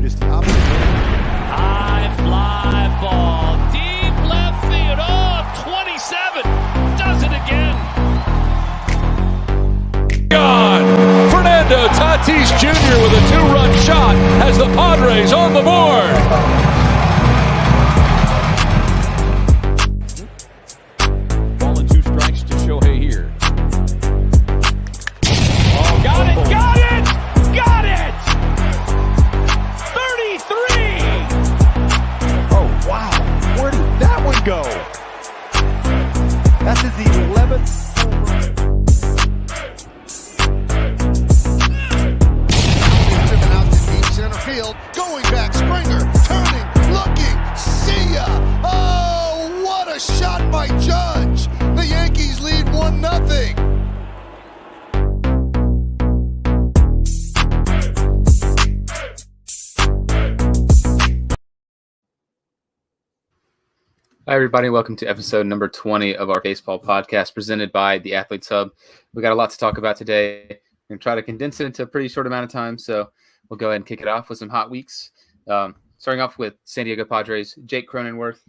attitude is the opposite. High fly ball, deep left field. Oh, 27 does it again. God, Fernando Tatis Jr. with a 2-run shot has the Padres on the board. Ball and 2 strikes to Shohei here. Oh, got it! Got it! 33! Oh, wow. Where did that one go? That's his 11th. Driven out to deep center field. Going back. Springer turning, looking. See ya. Oh, what a shot by Judge. The Yankees lead 1-0. Hi, everybody. Welcome to episode number 20 of our baseball podcast presented by the Athletes Hub. We got a lot to talk about today. We're going to try to condense it into a pretty short amount of time, so we'll go ahead and kick it off with some hot weeks. Starting off with San Diego Padres, Jake Cronenworth.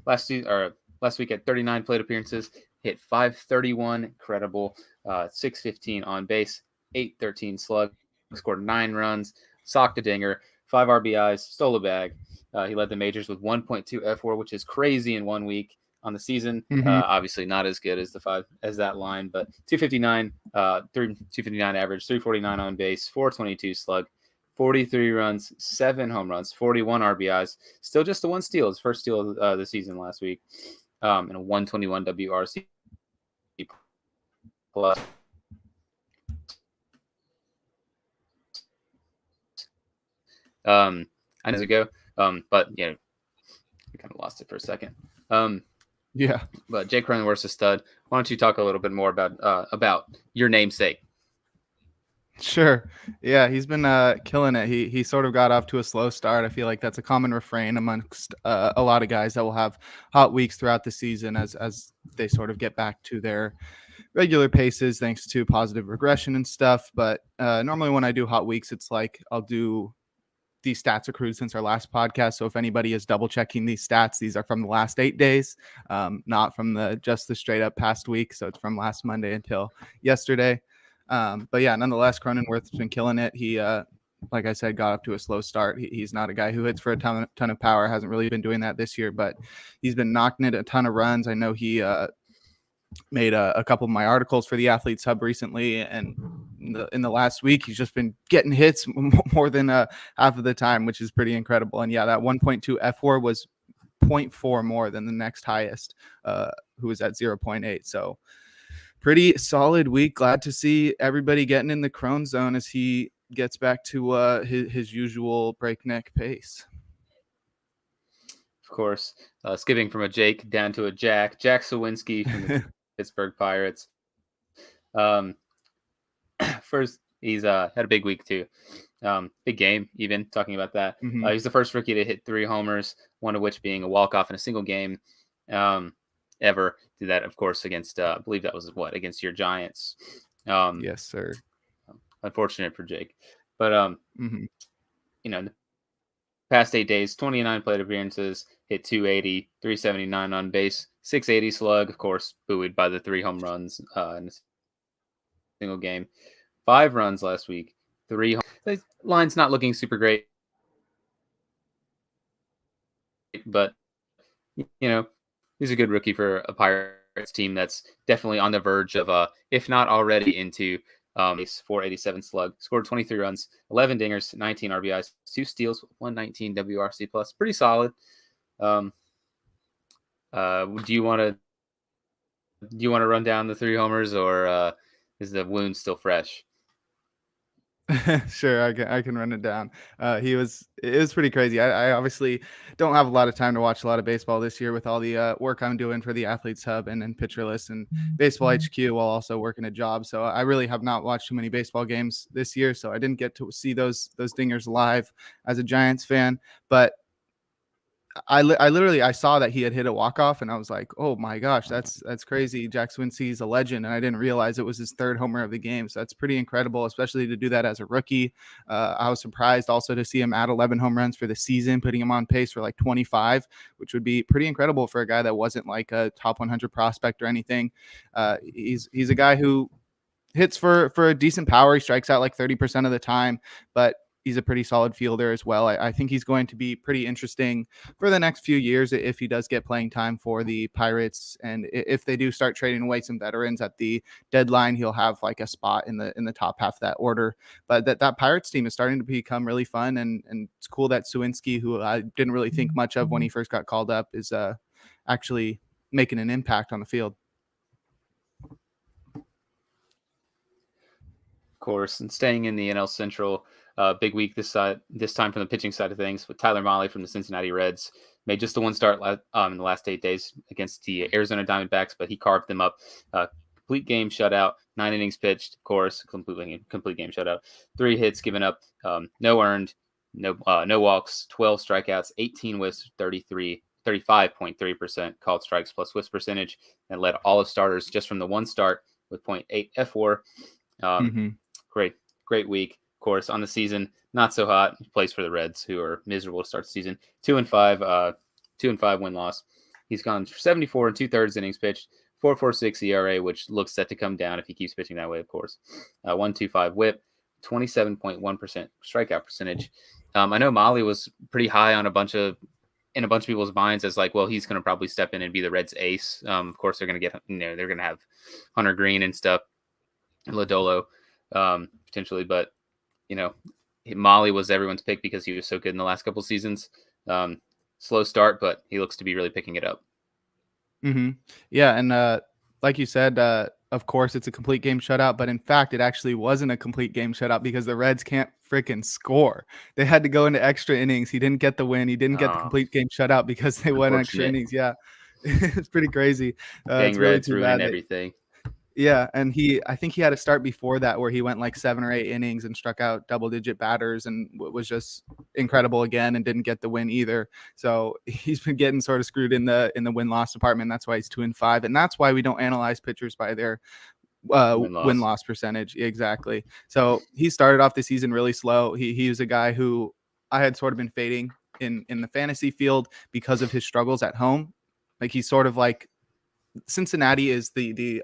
Last week at 39 plate appearances, hit .531, incredible, 615 on base, 813 slug, scored 9 runs, socked a dinger, 5 RBIs, stole a bag. He led the majors with 1.2 F4, which is crazy in 1 week on the season. Obviously not as good as that line, but 259, 259 average, 349 on base, 422 slug, 43 runs, 7 home runs, 41 RBIs. Still just the 1 steal, his first steal of the season last week, and a 121 WRC plus. Years ago. But we kind of lost it for a second. Yeah. But Jake Cronenworth's a stud. Why don't you talk a little bit more about your namesake? Sure. Yeah, he's been killing it. He sort of got off to a slow start. I feel like that's a common refrain amongst a lot of guys that will have hot weeks throughout the season as they sort of get back to their regular paces thanks to positive regression and stuff. But normally when I do hot weeks, it's like I'll do these stats accrued since our last podcast. So if anybody is double checking these stats, these are from the last 8 days, not from just the straight up past week. So it's from last Monday until yesterday. But yeah, nonetheless, Cronenworth's been killing it. He, like I said, got up to a slow start. He's not a guy who hits for a ton of power. Hasn't really been doing that this year, but he's been knocking it a ton of runs. I know he made a couple of my articles for the Athletes Hub recently, and in the last week he's just been getting hits more than half of the time, which is pretty incredible. And yeah, that 1.2 F4 was 0.4 more than the next highest, who was at 0.8. So pretty solid week. Glad to see everybody getting in the Cron zone as he gets back to his usual breakneck pace. Of course, skipping from a Jake down to a Jack Zowinski from the Pittsburgh Pirates. First, he's had a big week too. Big game, even talking about that. He's the first rookie to hit 3 homers, one of which being a walk-off in a single game ever. Did that, of course, against, I believe that was against your Giants. Yes, sir. Unfortunate for Jake. But, the past 8 days, 29 plate appearances, hit 280, 379 on base, 680 slug, of course, buoyed by the 3 home runs in a single game. 5 runs last week, 3 home. The line's not looking super great, but, he's a good rookie for a Pirates team that's definitely on the verge of, if not already into 487 slug, scored 23 runs, 11 dingers, 19 RBIs, 2 steals, 119 WRC plus. Pretty solid. Do you want to run down the 3 homers, or is the wound still fresh? Sure, I can run it down. It was pretty crazy. I obviously don't have a lot of time to watch a lot of baseball this year with all the work I'm doing for the Athletes Hub and Pitcher List and Baseball HQ while also working a job. So I really have not watched too many baseball games this year. So I didn't get to see those dingers live as a Giants fan. But I literally saw that he had hit a walk-off and I was like, oh my gosh, that's crazy. Jack Zowinski's a legend, and I didn't realize it was his third homer of the game. So that's pretty incredible, especially to do that as a rookie. I was surprised also to see him add 11 home runs for the season, putting him on pace for like 25, which would be pretty incredible for a guy that wasn't like a top 100 prospect or anything. He's a guy who hits for a decent power. He strikes out like 30% of the time, but he's a pretty solid fielder as well. I think he's going to be pretty interesting for the next few years if he does get playing time for the Pirates. And if they do start trading away some veterans at the deadline, he'll have like a spot in the top half of that order. But that Pirates team is starting to become really fun. And it's cool that Zowinski, who I didn't really think much of when he first got called up, is actually making an impact on the field. Of course, and staying in the NL Central, big week this time from the pitching side of things, with Tyler Mahle from the Cincinnati Reds. Made just the one start in the last 8 days against the Arizona Diamondbacks, but he carved them up. Complete game shutout, 9 innings pitched, of course, complete game shutout. 3 hits given up, no earned, no walks, 12 strikeouts, 18 whiffs, 35.3% called strikes plus whiffs percentage, and led all of starters just from the one start with .8 FWAR. Great week. Of course, on the season, not so hot. He plays for the Reds, who are miserable to start the season. 2-5 win-loss. He's gone 74 2/3 innings pitched, 4.46 ERA, which looks set to come down if he keeps pitching that way, of course. 1.25 WHIP, 27.1% strikeout percentage. I know Mahle was pretty high on a bunch of people's minds as like, well, he's going to probably step in and be the Reds' ace. Of course, they're going to get, they're going to have Hunter Green and stuff, Lodolo, potentially, but Mahle was everyone's pick because he was so good in the last couple seasons. Slow start, but he looks to be really picking it up. Yeah, and like you said, of course, it's a complete game shutout, but in fact, it actually wasn't a complete game shutout because the Reds can't freaking score. They had to go into extra innings. He didn't get the win. He didn't get the complete game shutout because they went extra innings. Yeah, it's pretty crazy. It's really Reds ruining everything. Yeah, and I think he had a start before that where he went like 7 or 8 innings and struck out double-digit batters and was just incredible again and didn't get the win either. So he's been getting sort of screwed in the win-loss department. That's why he's 2-5, and that's why we don't analyze pitchers by their win-loss percentage. Exactly. So he started off the season really slow. He was a guy who I had sort of been fading in the fantasy field because of his struggles at home. Like he's sort of like Cincinnati is the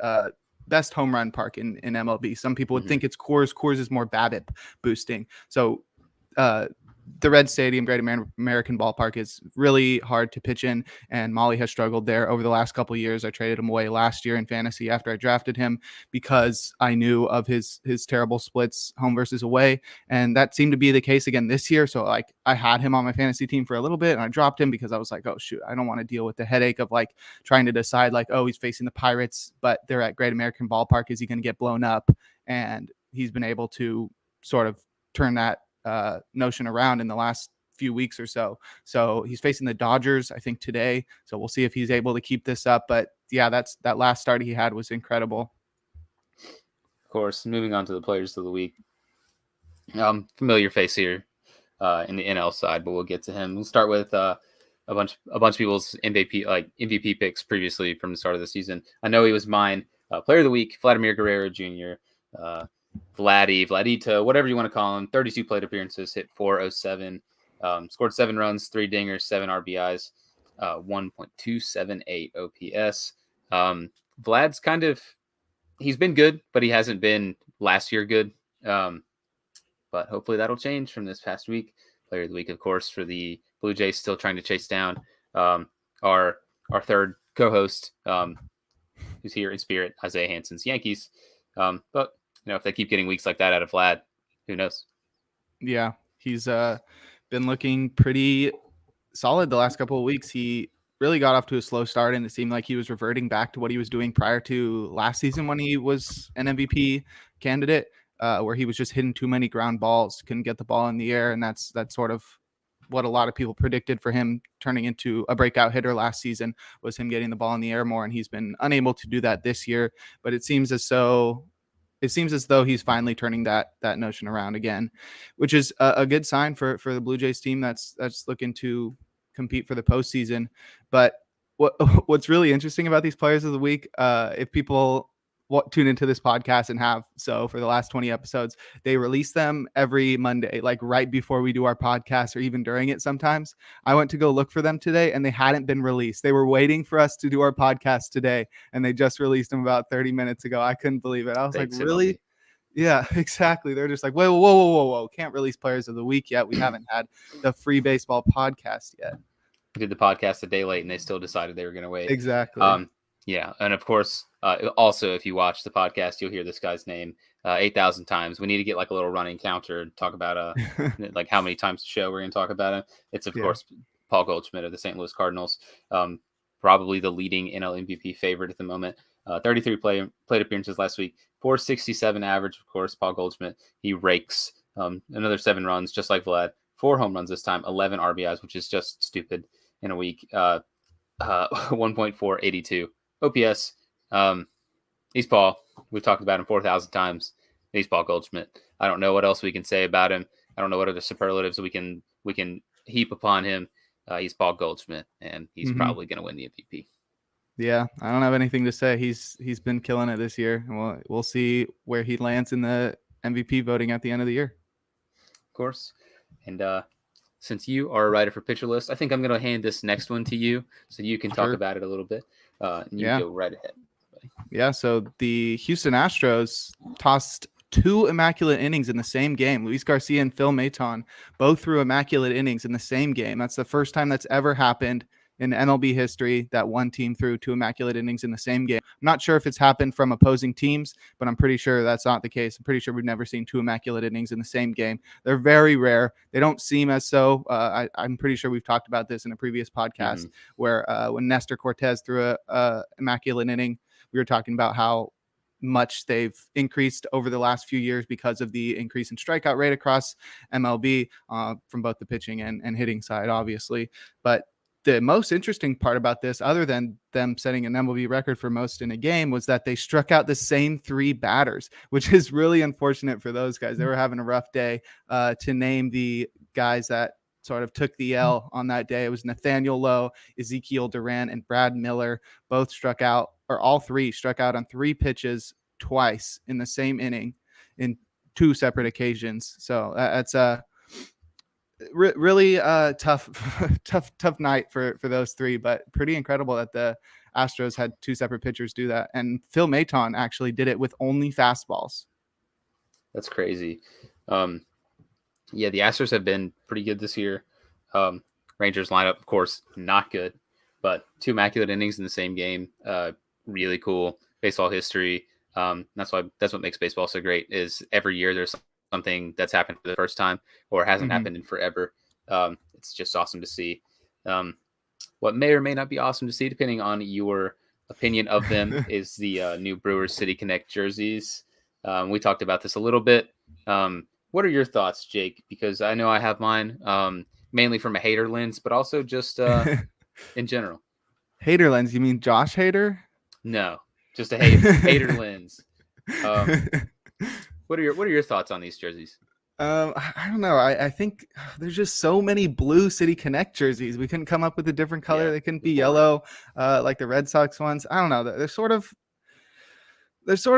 best home run park in MLB. Some people would think it's Coors. Coors is more BABIP boosting. So the Red Stadium, Great American Ballpark, is really hard to pitch in, and Mahle has struggled there over the last couple of years. I traded him away last year in fantasy after I drafted him because I knew of his terrible splits home versus away, and that seemed to be the case again this year. So like I had him on my fantasy team for a little bit, and I dropped him because I was like, oh shoot, I don't want to deal with the headache of like trying to decide like, oh, he's facing the Pirates, but they're at Great American Ballpark. Is he going to get blown up? And he's been able to sort of turn that notion around in the last few weeks or so. So he's facing the Dodgers, I think, today. So we'll see if he's able to keep this up. But yeah, that last start he had was incredible. Of course, moving on to the players of the week. Familiar face here in the NL side, but we'll get to him. We'll start with a bunch of people's MVP picks previously from the start of the season. I know he was mine. Player of the week, Vladimir Guerrero Jr., Vladito, whatever you want to call him. 32 plate appearances, hit .407, scored 7 runs, 3 dingers, 7 RBIs, 1.278 OPS. Vlad's he's been good, but he hasn't been last year good. But hopefully that'll change from this past week. Player of the week, of course, for the Blue Jays, still trying to chase down our third co-host, who's here in spirit, Isaiah Hansen's Yankees. But if they keep getting weeks like that out of Vlad, who knows? Yeah, he's been looking pretty solid the last couple of weeks. He really got off to a slow start, and it seemed like he was reverting back to what he was doing prior to last season when he was an MVP candidate, where he was just hitting too many ground balls, couldn't get the ball in the air, and that's sort of what a lot of people predicted for him turning into a breakout hitter last season, was him getting the ball in the air more, and he's been unable to do that this year. But it seems as though he's finally turning that notion around again, which is a good sign for the Blue Jays team that's looking to compete for the postseason. But what's really interesting about these players of the week, if people tune into this podcast and have so for the last 20 episodes, they release them every Monday, like right before we do our podcast or even during it. Sometimes I went to go look for them today and they hadn't been released. They were waiting for us to do our podcast today and they just released them about 30 minutes ago. I couldn't believe it. I was like, really? Yeah, exactly. They're just like, whoa. Can't release players of the week yet. We haven't had the free baseball podcast yet. We did the podcast a day late and they still decided they were going to wait. Exactly. Yeah. And of course, also, if you watch the podcast, you'll hear this guy's name 8,000 times. We need to get like a little running counter and talk about like how many times a show we're going to talk about him. It's, of course, Paul Goldschmidt of the St. Louis Cardinals, probably the leading NL MVP favorite at the moment. 33 plate appearances last week, 467 average, of course. Paul Goldschmidt, he rakes another 7 runs, just like Vlad. 4 home runs this time, 11 RBIs, which is just stupid in a week. 1.482 OPS. He's Paul. We've talked about him 4,000 times. He's Paul Goldschmidt. I don't know what else we can say about him. I don't know what other superlatives we can heap upon him. He's Paul Goldschmidt, and he's probably going to win the MVP. Yeah, I don't have anything to say. He's been killing it this year. We'll see where he lands in the MVP voting at the end of the year. Of course. And since you are a writer for Pitcher List, I think I'm going to hand this next one to you so you can talk about it a little bit. And you go right ahead. Yeah, so the Houston Astros tossed 2 immaculate innings in the same game. Luis Garcia and Phil Maton both threw immaculate innings in the same game. That's the first time that's ever happened in MLB history that one team threw 2 immaculate innings in the same game. I'm not sure if it's happened from opposing teams, but I'm pretty sure that's not the case. I'm pretty sure we've never seen 2 immaculate innings in the same game. They're very rare. They don't seem as so. I'm pretty sure we've talked about this in a previous podcast where when Nestor Cortez threw a immaculate inning, we were talking about how much they've increased over the last few years because of the increase in strikeout rate across MLB from both the pitching and hitting side, obviously. But the most interesting part about this, other than them setting an MLB record for most in a game, was that they struck out the same 3 batters, which is really unfortunate for those guys. They were having a rough day. To name the guys that sort of took the L on that day, it was Nathaniel Lowe, Ezekiel Duran, and Brad Miller. Both struck out, or all 3 struck out on 3 pitches twice in the same inning in 2 separate occasions. So that's a really tough night for those 3, but pretty incredible that the Astros had 2 separate pitchers do that. And Phil Maton actually did it with only fastballs. That's crazy. Yeah, the Astros have been pretty good this year. Rangers lineup, of course, not good, but 2 immaculate innings in the same game. Really cool baseball history. That's what makes baseball so great is every year there's something that's happened for the first time or hasn't happened in forever. It's just awesome to see. What may or may not be awesome to see, depending on your opinion of them, is the new Brewers City Connect jerseys. We talked about this a little bit. What are your thoughts, Jake? Because I know I have mine, mainly from a hater lens, but also just in general. Hater lens? You mean Josh Hader? No, just a hater lens. What are your thoughts on these jerseys? I don't know. I think there's just so many blue City Connect jerseys. We couldn't come up with a different color. They couldn't be yellow like the Red Sox ones. I don't know. They're sort of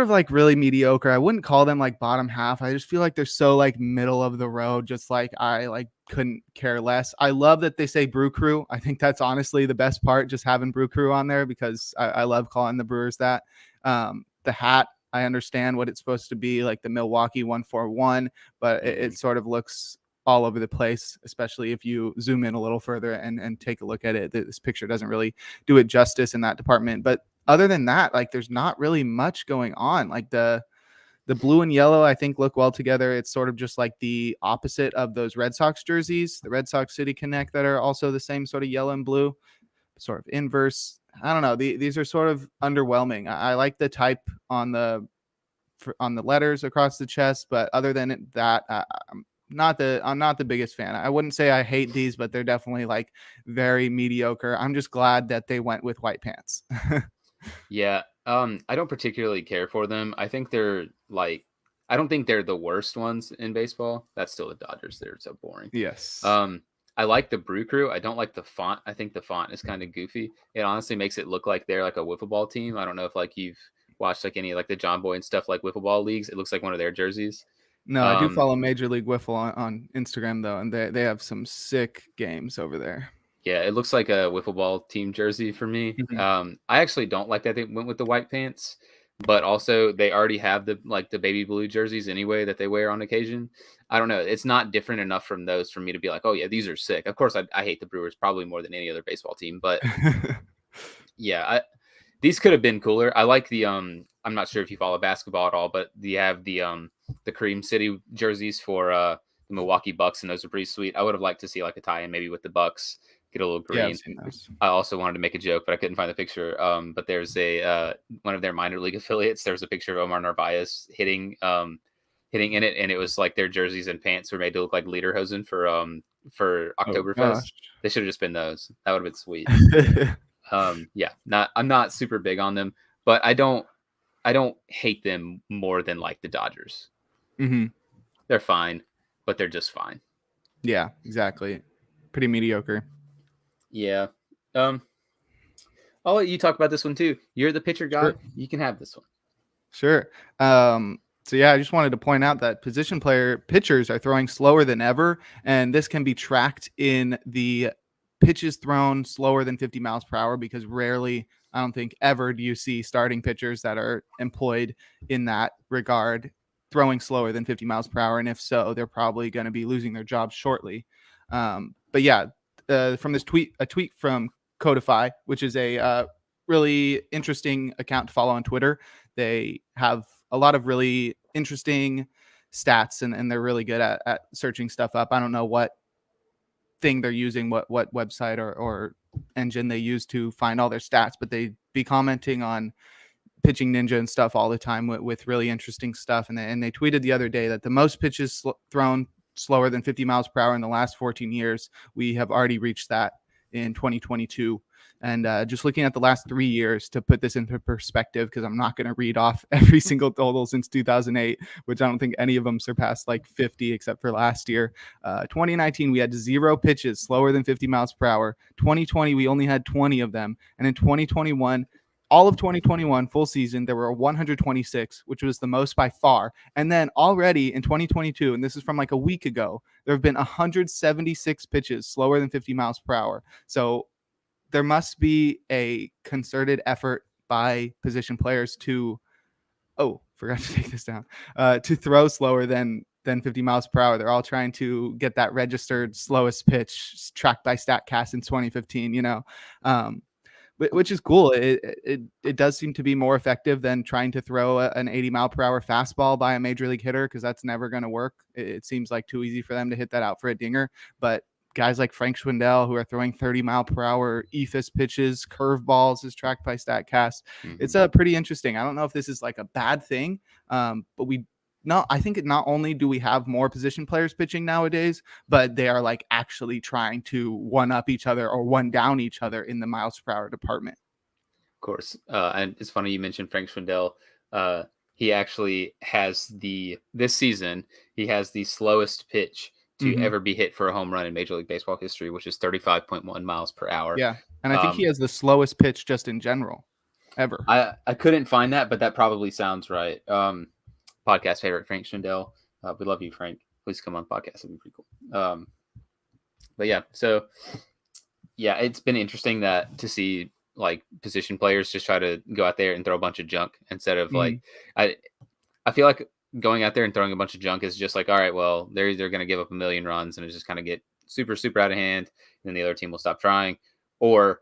like really mediocre. I wouldn't call them like bottom half. I just feel like they're so like middle of the road. Just like I like couldn't care less. I love that they say Brew Crew. I think that's honestly the best part, just having Brew Crew on there, because I love calling the Brewers that. The hat, I understand what it's supposed to be, like the Milwaukee 141, but it sort of looks all over the place, especially if you zoom in a little further and take a look at it. This picture doesn't really do it justice in that department. But other than that, like there's not really much going on. Like the blue and yellow, I think, look well together. It's sort of just like the opposite of those Red Sox jerseys, the Red Sox City Connect, that are also the same sort of yellow and blue, sort of inverse. I don't know. These are sort of underwhelming. I like the type on the letters across the chest, but other than that, I'm not the biggest fan. I wouldn't say I hate these, but they're definitely like very mediocre. I'm just glad that they went with white pants. Yeah. I don't particularly care for them. I think they're like, I don't think they're the worst ones in baseball. That's still the Dodgers. They're so boring. Yes. I like the Brew Crew. I don't like the font. I think the font is kind of goofy. It honestly makes it look like they're like a wiffle ball team. I don't know if like you've watched like any like the John Boy and stuff like wiffle ball leagues. It looks like one of their jerseys. No, I do follow Major League Wiffle on Instagram though, and they have some sick games over there. Yeah, it looks like a wiffle ball team jersey for me. Mm-hmm. I actually don't like that they went with the white pants, but also they already have the baby blue jerseys anyway that they wear on occasion. I don't know. It's not different enough from those for me to be like, oh yeah, these are sick. Of course, I hate the Brewers probably more than any other baseball team, but yeah, these could have been cooler. I like the I'm not sure if you follow basketball at all, but you have the Cream City jerseys for the Milwaukee Bucks, and those are pretty sweet. I would have liked to see like a tie-in maybe with the Bucks, get a little green. Yeah, I've seen those. I also wanted to make a joke, but I couldn't find the picture. But there's a one of their minor league affiliates. There's a picture of Omar Narvaez hitting in it, and it was like their jerseys and pants were made to look like lederhosen for Oktoberfest. They should have just been those. That would have been sweet. Yeah, I'm not super big on them, but I don't hate them more than like the Dodgers. Mm-hmm. They're fine, but they're just fine. Yeah, exactly. Pretty mediocre. Yeah. I'll let you talk about this one too. You're the pitcher guy. Sure. You can have this one. Sure. So yeah, I just wanted to point out that pitchers are throwing slower than ever, and this can be tracked in the pitches thrown slower than 50 miles per hour, because rarely, I don't think ever, do you see starting pitchers that are employed in that regard throwing slower than 50 miles per hour. And if so, they're probably going to be losing their jobs shortly. But yeah, from this a tweet from Codify, which is a really interesting account to follow on Twitter. They have a lot of really interesting stats, and they're really good at searching stuff up. I don't know what thing they're using, what website or engine they use to find all their stats, but they be commenting on Pitching Ninja and stuff all the time with really interesting stuff. And they tweeted the other day that the most pitches thrown slower than 50 miles per hour in the last 14 years, we have already reached that in 2022. And just looking at the last 3 years to put this into perspective, because I'm not going to read off every single total since 2008, which I don't think any of them surpassed like 50 except for last year. 2019, we had 0 pitches slower than 50 miles per hour. 2020, we only had 20 of them. And in 2021, all of 2021 full season, there were 126, which was the most by far. And then already in 2022, and this is from like a week ago, there have been 176 pitches slower than 50 miles per hour. So there must be a concerted effort by position players to, forgot to take this down, to throw slower than 50 miles per hour. They're all trying to get that registered slowest pitch tracked by StatCast in 2015, which is cool. It does seem to be more effective than trying to throw an 80 mile per hour fastball by a major league hitter, because that's never going to work. It seems like too easy for them to hit that out for a dinger. But guys like Frank Schwindel, who are throwing 30 mile per hour ephus pitches, curveballs is tracked by StatCast. Mm-hmm. It's pretty interesting. I don't know if this is like a bad thing, but I think not only do we have more position players pitching nowadays, but they are like actually trying to one up each other or one down each other in the miles per hour department. Of course. And it's funny you mentioned Frank Schwindel. He actually has this season, he has the slowest pitch to ever be hit for a home run in Major League Baseball history, which is 35.1 miles per hour. Yeah. And I think he has the slowest pitch just in general ever. I couldn't find that, but that probably sounds right. Podcast favorite, Frank Schwindel. We love you, Frank. Please come on podcast. It'd be pretty cool. But yeah, so yeah, it's been interesting to see like position players just try to go out there and throw a bunch of junk instead of like, I feel like going out there and throwing a bunch of junk is just like, all right, well, they're going to give up a million runs and it just kind of get super, super out of hand. And then the other team will stop trying, or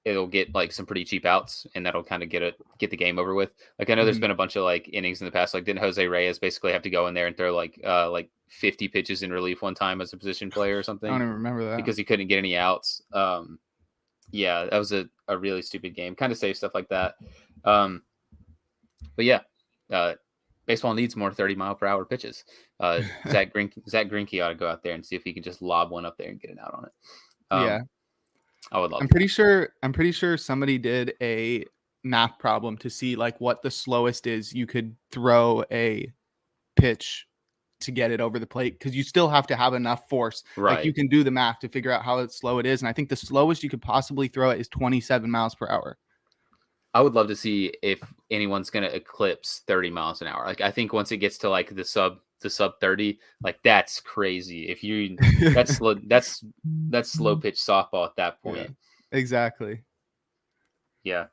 it'll get like some pretty cheap outs and that'll kind of get the game over with. Like I know there's been a bunch of like innings in the past. Like didn't Jose Reyes basically have to go in there and throw like 50 pitches in relief one time as a position player or something? I don't even remember that because he couldn't get any outs. Yeah, that was a really stupid game. Kind of save stuff like that. But yeah, baseball needs more 30 mile per hour pitches. Zach Greinke ought to go out there and see if he can just lob one up there and get an out on it. Yeah. I would love. I'm pretty sure somebody did a math problem to see like what the slowest is you could throw a pitch to get it over the plate, because you still have to have enough force. Right. Like you can do the math to figure out how slow it is. And I think the slowest you could possibly throw it is 27 miles per hour. I would love to see if anyone's going to eclipse 30 miles an hour. Like, I think once it gets to like the sub 30, like that's crazy. If you that's slow pitch softball at that point. Yeah, exactly. Yeah.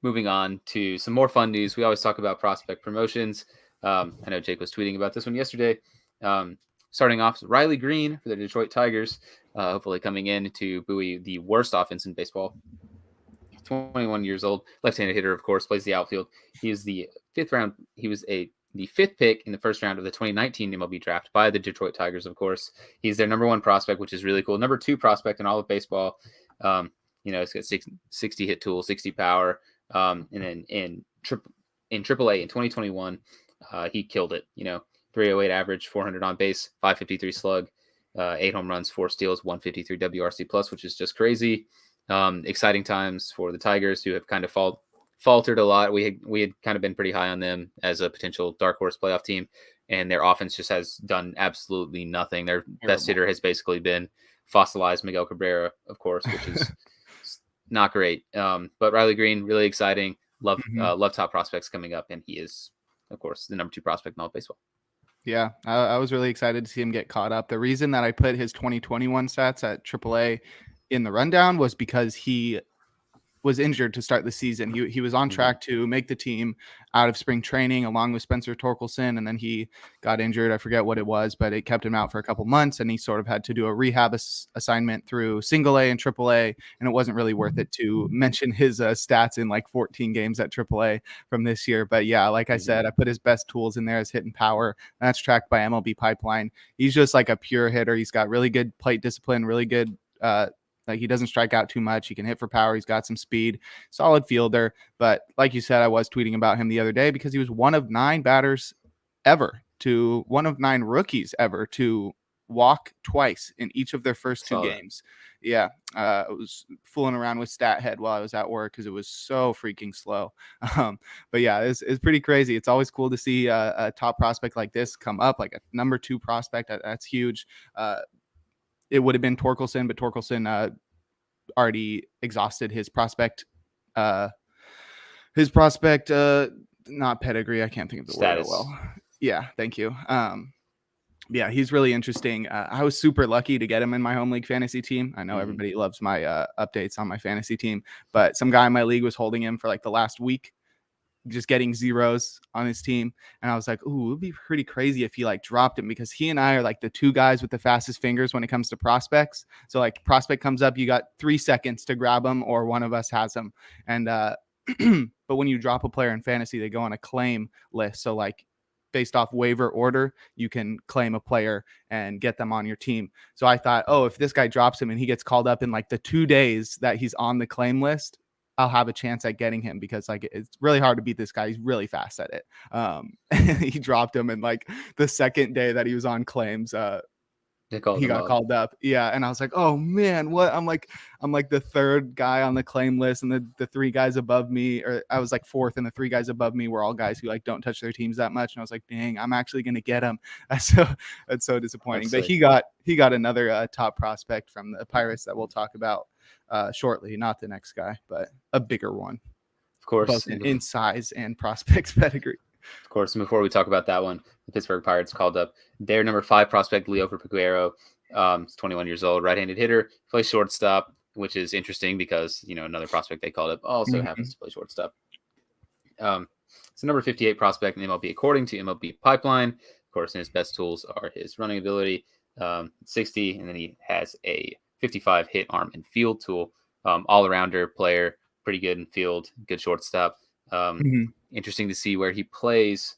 Moving on to some more fun news. We always talk about prospect promotions. I know Jake was tweeting about this one yesterday. Starting off, Riley Green for the Detroit Tigers, hopefully coming in to buoy the worst offense in baseball. 21 years old, left-handed hitter, of course, plays the outfield. He is the fifth round. He was the fifth pick in the first round of the 2019 MLB draft by the Detroit Tigers, of course. He's their number one prospect, which is really cool. Number two prospect in all of baseball. He's got 60 hit tool, 60 power. And then in AAA in 2021, he killed it. 308 average, 400 on base, 553 slug, 8 home runs, 4 steals, 153 WRC plus, which is just crazy. Exciting times for the Tigers, who have kind of faltered a lot. We had kind of been pretty high on them as a potential dark horse playoff team, and their offense just has done absolutely nothing. Their best hitter has basically been fossilized Miguel Cabrera, of course, which is not great. But Riley Green, really exciting. Love top prospects coming up, and he is, of course, the number 2 prospect in all of baseball. Yeah, I was really excited to see him get caught up. The reason that I put his 2021 stats at AAA in the rundown was because he was injured to start the season. He was on track to make the team out of spring training along with Spencer Torkelson, and then he got injured. I forget what it was, but it kept him out for a couple months, and he sort of had to do a rehab assignment through single A and AAA, and it wasn't really worth it to mention his stats in like 14 games at AAA from this year. But yeah, like I said, I put his best tools in there as hit and power. That's tracked by MLB Pipeline. He's just like a pure hitter. He's got really good plate discipline, really good like he doesn't strike out too much. He can hit for power. He's got some speed, solid fielder. But like you said, I was tweeting about him the other day because he was one of 9 rookies ever to walk twice in each of their first 2 games. Yeah. I was fooling around with StatHead while I was at work because it was so freaking slow. But yeah, it's pretty crazy. It's always cool to see a top prospect like this come up, like a number 2 prospect. That's huge. It would have been Torkelson, but Torkelson already exhausted his prospect, not pedigree. I can't think of the status. Word well. Yeah, thank you. Yeah, he's really interesting. I was super lucky to get him in my home league fantasy team. I know everybody loves my updates on my fantasy team, but some guy in my league was holding him for like the last week, just getting zeros on his team. And I was like, ooh, it would be pretty crazy if he like dropped him, because he and I are like the 2 guys with the fastest fingers when it comes to prospects. So like prospect comes up, you got 3 seconds to grab him, or one of us has him. And, but when you drop a player in fantasy, they go on a claim list. So like based off waiver order, you can claim a player and get them on your team. So I thought, oh, if this guy drops him and he gets called up in like the 2 days that he's on the claim list, I'll have a chance at getting him, because like it's really hard to beat this guy. He's really fast at it. He dropped him in like the second day that he was on claims. He got called up. Yeah. And I was like, oh man, what? I'm like the 3rd guy on the claim list, and the 3 guys above me, or I was like 4th, and the 3 guys above me were all guys who like don't touch their teams that much. And I was like, dang, I'm actually going to get him. That's so disappointing. But he got another top prospect from the Pirates that we'll talk about shortly. Not the next guy, but a bigger one, of course, both in size and prospects pedigree. Of course, and before we talk about that one, the Pittsburgh Pirates called up their number 5 prospect, Leo Figueroa. He's 21 years old, right-handed hitter, plays shortstop, which is interesting because, another prospect they called up also happens to play shortstop. It's a number 58 prospect in MLB, according to MLB Pipeline. Of course, and his best tools are his running ability, 60, and then he has a 55 hit, arm, and field tool. All-arounder player, pretty good in field, good shortstop. Interesting to see where he plays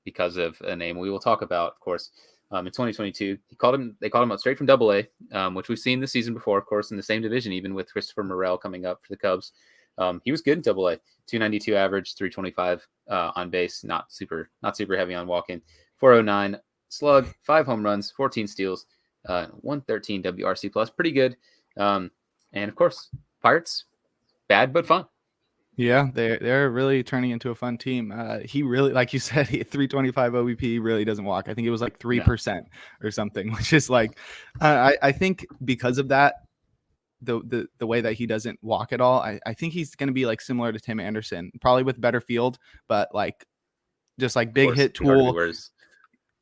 because of a name we will talk about, of course. In 2022, they called him up straight from AA, which we've seen this season before, of course, in the same division, even with Christopher Morel coming up for the Cubs. He was good in AA, 292 average, 325 on base, not super heavy on walk-in, 409 slug, 5 home runs, 14 steals, 113 WRC plus, pretty good. And of course, Pirates, bad but fun. Yeah, they're really turning into a fun team. He really, like you said, he 325 OBP really doesn't walk. I think it was like 3% or something, which is like, I think because of that, the way that he doesn't walk at all, I think he's going to be like similar to Tim Anderson, probably with better field, but like just like big hit tool.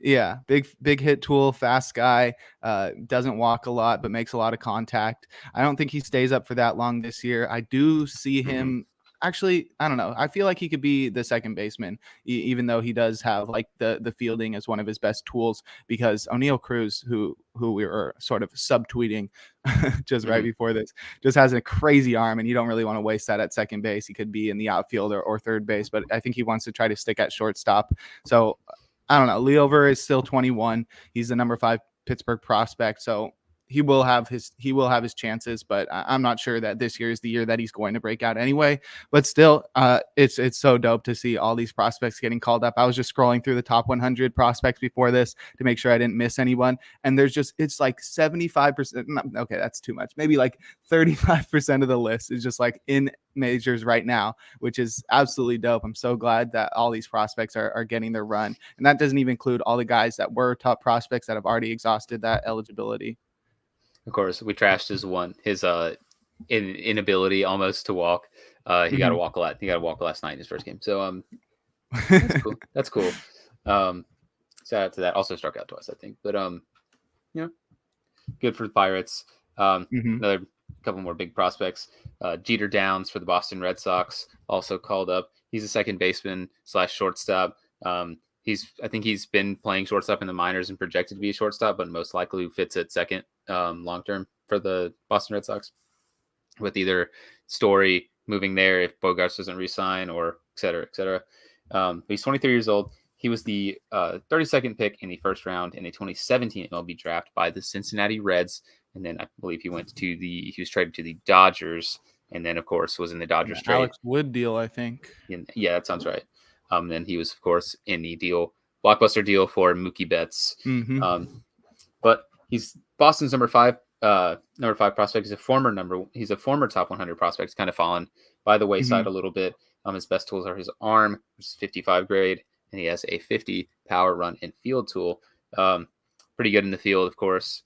Yeah, big hit tool, fast guy, doesn't walk a lot, but makes a lot of contact. I don't think he stays up for that long this year. I do see him. Actually, I don't know. I feel like he could be the second baseman, even though he does have like the fielding as one of his best tools. Because O'Neal Cruz, who we were sort of subtweeting just right before this, just has a crazy arm, and you don't really want to waste that at second base. He could be in the outfield or third base, but I think he wants to try to stick at shortstop. So I don't know. Leover is still 21. He's the number 5 Pittsburgh prospect, so he will have his chances. But I'm not sure that this year is the year that he's going to break out anyway. But still, it's so dope to see all these prospects getting called up. I was just scrolling through the top 100 prospects before this to make sure I didn't miss anyone, and it's like 75%. Okay, that's too much. Maybe like 35% of the list is just like in majors right now, which is absolutely dope. I'm so glad that all these prospects are getting their run, and that doesn't even include all the guys that were top prospects that have already exhausted that eligibility. Of course, we trashed his inability almost to walk. He got to walk a lot. He got to walk last night in his first game. So that's cool. That's cool. Shout out to that. Also struck out twice, I think. But good for the Pirates. Another couple more big prospects. Jeter Downs for the Boston Red Sox also called up. He's a second baseman / shortstop. I think he's been playing shortstop in the minors and projected to be a shortstop, but most likely fits at second long term for the Boston Red Sox, with either Story moving there if Bogaerts doesn't resign, or et cetera, et cetera. He's 23 years old. He was the 32nd pick in the first round in a 2017 MLB draft by the Cincinnati Reds, and then I believe he was traded to the Dodgers, and then of course was in the Dodgers trade. Alex Wood deal, I think. Yeah, that sounds right. Then he was, of course, in the blockbuster deal for Mookie Betts. But he's Boston's number five prospect. He's a former top 100 prospect. He's kind of fallen by the wayside a little bit. His best tools are his arm, which is 55 grade, and he has a 50 power run and field tool. Pretty good in the field, of course,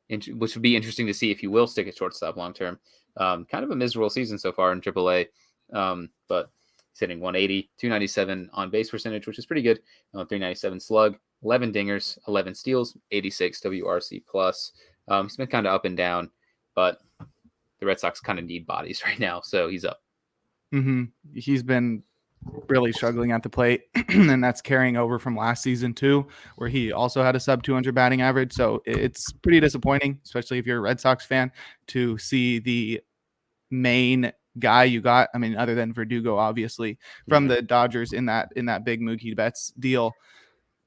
which would be interesting to see if he will stick at shortstop long term. Kind of a miserable season so far in AAA, but he's hitting 180, 297 on base percentage, which is pretty good. 397 slug, 11 dingers, 11 steals, 86 WRC plus. He's been kind of up and down, but the Red Sox kind of need bodies right now, so he's up. He's been really struggling at the plate, and that's carrying over from last season too, where he also had a sub 200 batting average. So it's pretty disappointing, especially if you're a Red Sox fan, to see the main guy you got, I mean, other than Verdugo, obviously, from the Dodgers in that big Mookie Betts deal,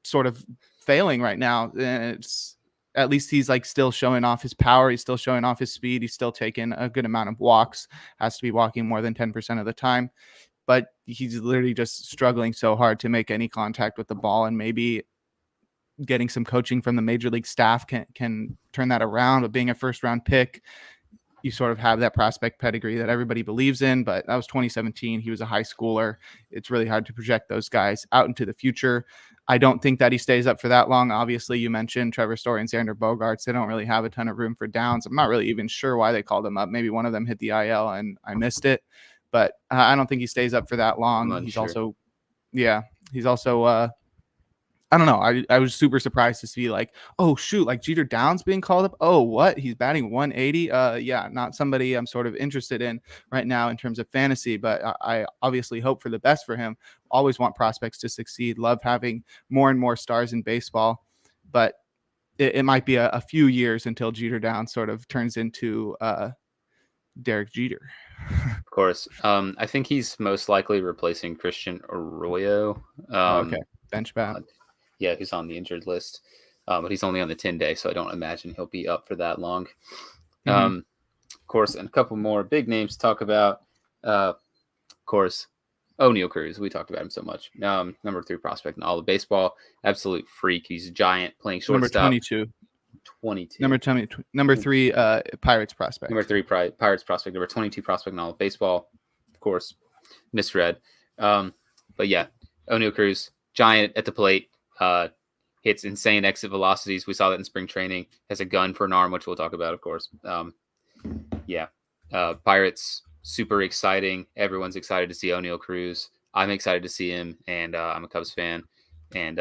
sort of failing right now. And it's, at least he's like still showing off his power. He's still showing off his speed. He's still taking a good amount of walks, has to be walking more than 10% of the time, but he's literally just struggling so hard to make any contact with the ball, and maybe getting some coaching from the major league staff can turn that around. But being a first round pick, you sort of have that prospect pedigree that everybody believes in, but that was 2017. He was a high schooler. It's really hard to project those guys out into the future. I don't think that he stays up for that long. Obviously, you mentioned Trevor Story and Xander Bogaerts. They don't really have a ton of room for Downs. I'm not really even sure why they called him up. Maybe one of them hit the IL and I missed it, but I don't think he stays up for that long. He's also I don't know. I was super surprised to see like, oh shoot, like Jeter Downs being called up. Oh, what? He's batting 180. Yeah, not somebody I'm sort of interested in right now in terms of fantasy, but I obviously hope for the best for him. Always want prospects to succeed. Love having more and more stars in baseball, but it might be a few years until Jeter Downs sort of turns into Derek Jeter. Of course. I think he's most likely replacing Christian Arroyo. Okay. Bench bat. Yeah, he's on the injured list, but he's only on the 10-day, so I don't imagine he'll be up for that long. Of course, and a couple more big names to talk about. Of course, O'Neal Cruz. We talked about him so much. Number 3 prospect in all of baseball. Absolute freak. He's a giant playing shortstop. Number 22. Number 3 Pirates prospect. Number 3 Pirates prospect. Number 22 prospect in all of baseball. of course, misread. But yeah, O'Neal Cruz, giant at the plate, hits insane exit velocities. We saw that in spring training. Has a gun for an arm, which we'll talk about, of course. Pirates, super exciting. Everyone's excited to see O'Neal Cruz. I'm excited to see him, and I'm a Cubs fan. And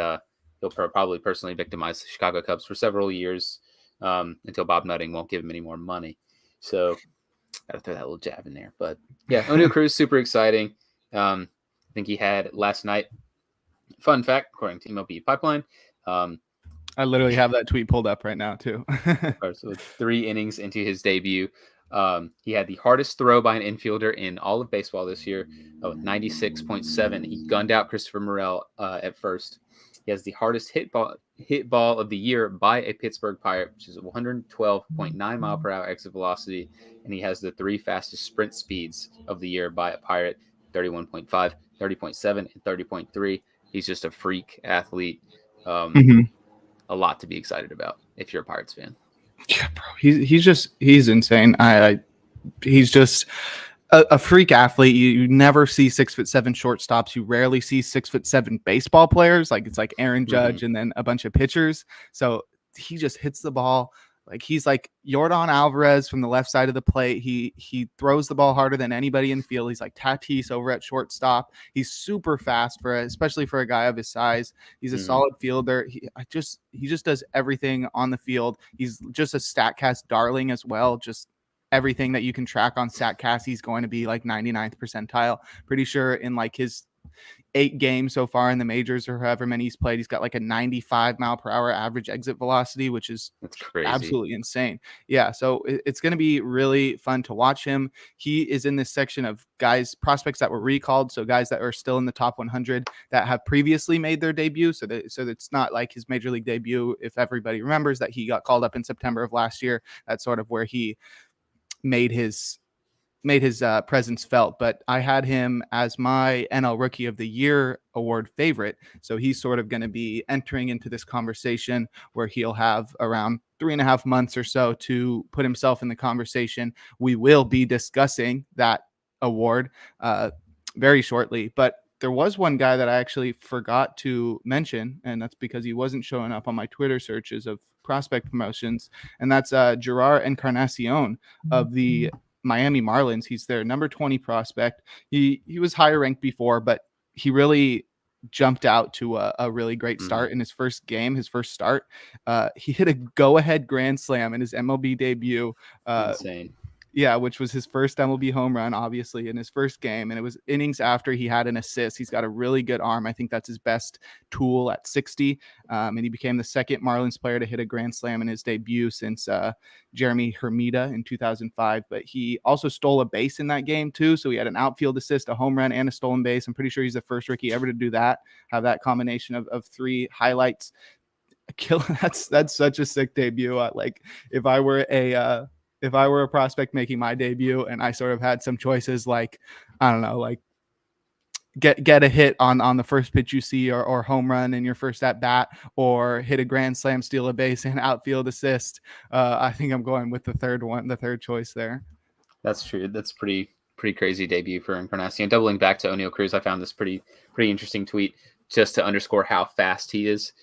he'll probably personally victimize the Chicago Cubs for several years until Bob Nutting won't give him any more money. So gotta throw that little jab in there. But yeah, O'Neal Cruz, super exciting. I think he had last night. Fun fact, according to MLB Pipeline. I literally have that tweet pulled up right now too. So 3 innings into his debut. He had the hardest throw by an infielder in all of baseball this year, 96.7. He gunned out Christopher Morel at first. He has the hardest hit ball of the year by a Pittsburgh Pirate, which is 112.9 mile per hour exit velocity, and he has the 3 fastest sprint speeds of the year by a Pirate, 31.5, 30.7, and 30.3. He's just a freak athlete. A lot to be excited about if you're a Pirates fan. Yeah, bro. He's insane. He's just a freak athlete. You never see 6'7" shortstops. You rarely see 6'7" baseball players. Like it's like Aaron Judge and then a bunch of pitchers. So he just hits the ball. Like he's like Yordan Alvarez from the left side of the plate. He throws the ball harder than anybody in field. He's like Tatis over at shortstop. He's super fast especially for a guy of his size. He's a solid fielder. He just does everything on the field. He's just a StatCast darling as well. Just everything that you can track on StatCast, he's going to be like 99th percentile. Pretty sure in like his 8 games so far in the majors or however many he's played, he's got like a 95 mile per hour average exit velocity, which is absolutely insane. Yeah. So it's going to be really fun to watch him. He is in this section of prospects that were recalled. So guys that are still in the top 100 that have previously made their debut. So it's not like his major league debut. If everybody remembers that he got called up in September of last year, that's sort of where he made his presence felt. But I had him as my NL Rookie of the Year award favorite. So he's sort of going to be entering into this conversation where he'll have around 3.5 months or so to put himself in the conversation. We will be discussing that award very shortly. But there was one guy that I actually forgot to mention, and that's because he wasn't showing up on my Twitter searches of prospect promotions, and that's Jarrar Encarnacion of the Miami Marlins. He's their number 20 prospect. He was higher ranked before, but he really jumped out to a really great start in his first start. He hit a go-ahead grand slam in his MLB debut. Insane. Yeah, which was his first MLB home run, obviously, in his first game. And it was innings after he had an assist. He's got a really good arm. I think that's his best tool at 60. And he became the second Marlins player to hit a grand slam in his debut since Jeremy Hermida in 2005. But he also stole a base in that game, too. So he had an outfield assist, a home run, and a stolen base. I'm pretty sure he's the first rookie ever to do that, have that combination of 3 highlights. That's such a sick debut. Like, if I were a prospect making my debut and I sort of had some choices, like, I don't know, like get a hit on the first pitch you see or home run in your first at bat, or hit a grand slam, steal a base, and outfield assist. I think I'm going with the third choice there. That's true. That's pretty crazy debut for Encarnacion. Doubling back to O'Neal Cruz, I found this pretty interesting tweet just to underscore how fast he is.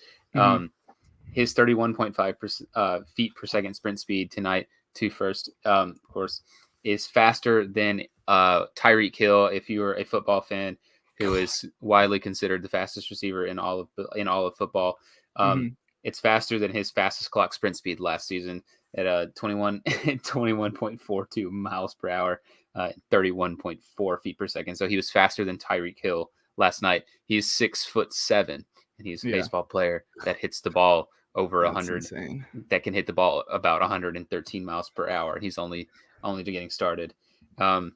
His 31.5 feet per second sprint speed tonight to first, of course, is faster than Tyreek Hill. If you were a football fan, who is widely considered the fastest receiver in all of football, it's faster than his fastest clock sprint speed last season at 21.42 miles per hour, 31.4 feet per second. So he was faster than Tyreek Hill last night. He's 6'7", and he's a baseball player that hits the ball over 100, insane. That can hit the ball about 113 miles per hour. And he's only getting started. A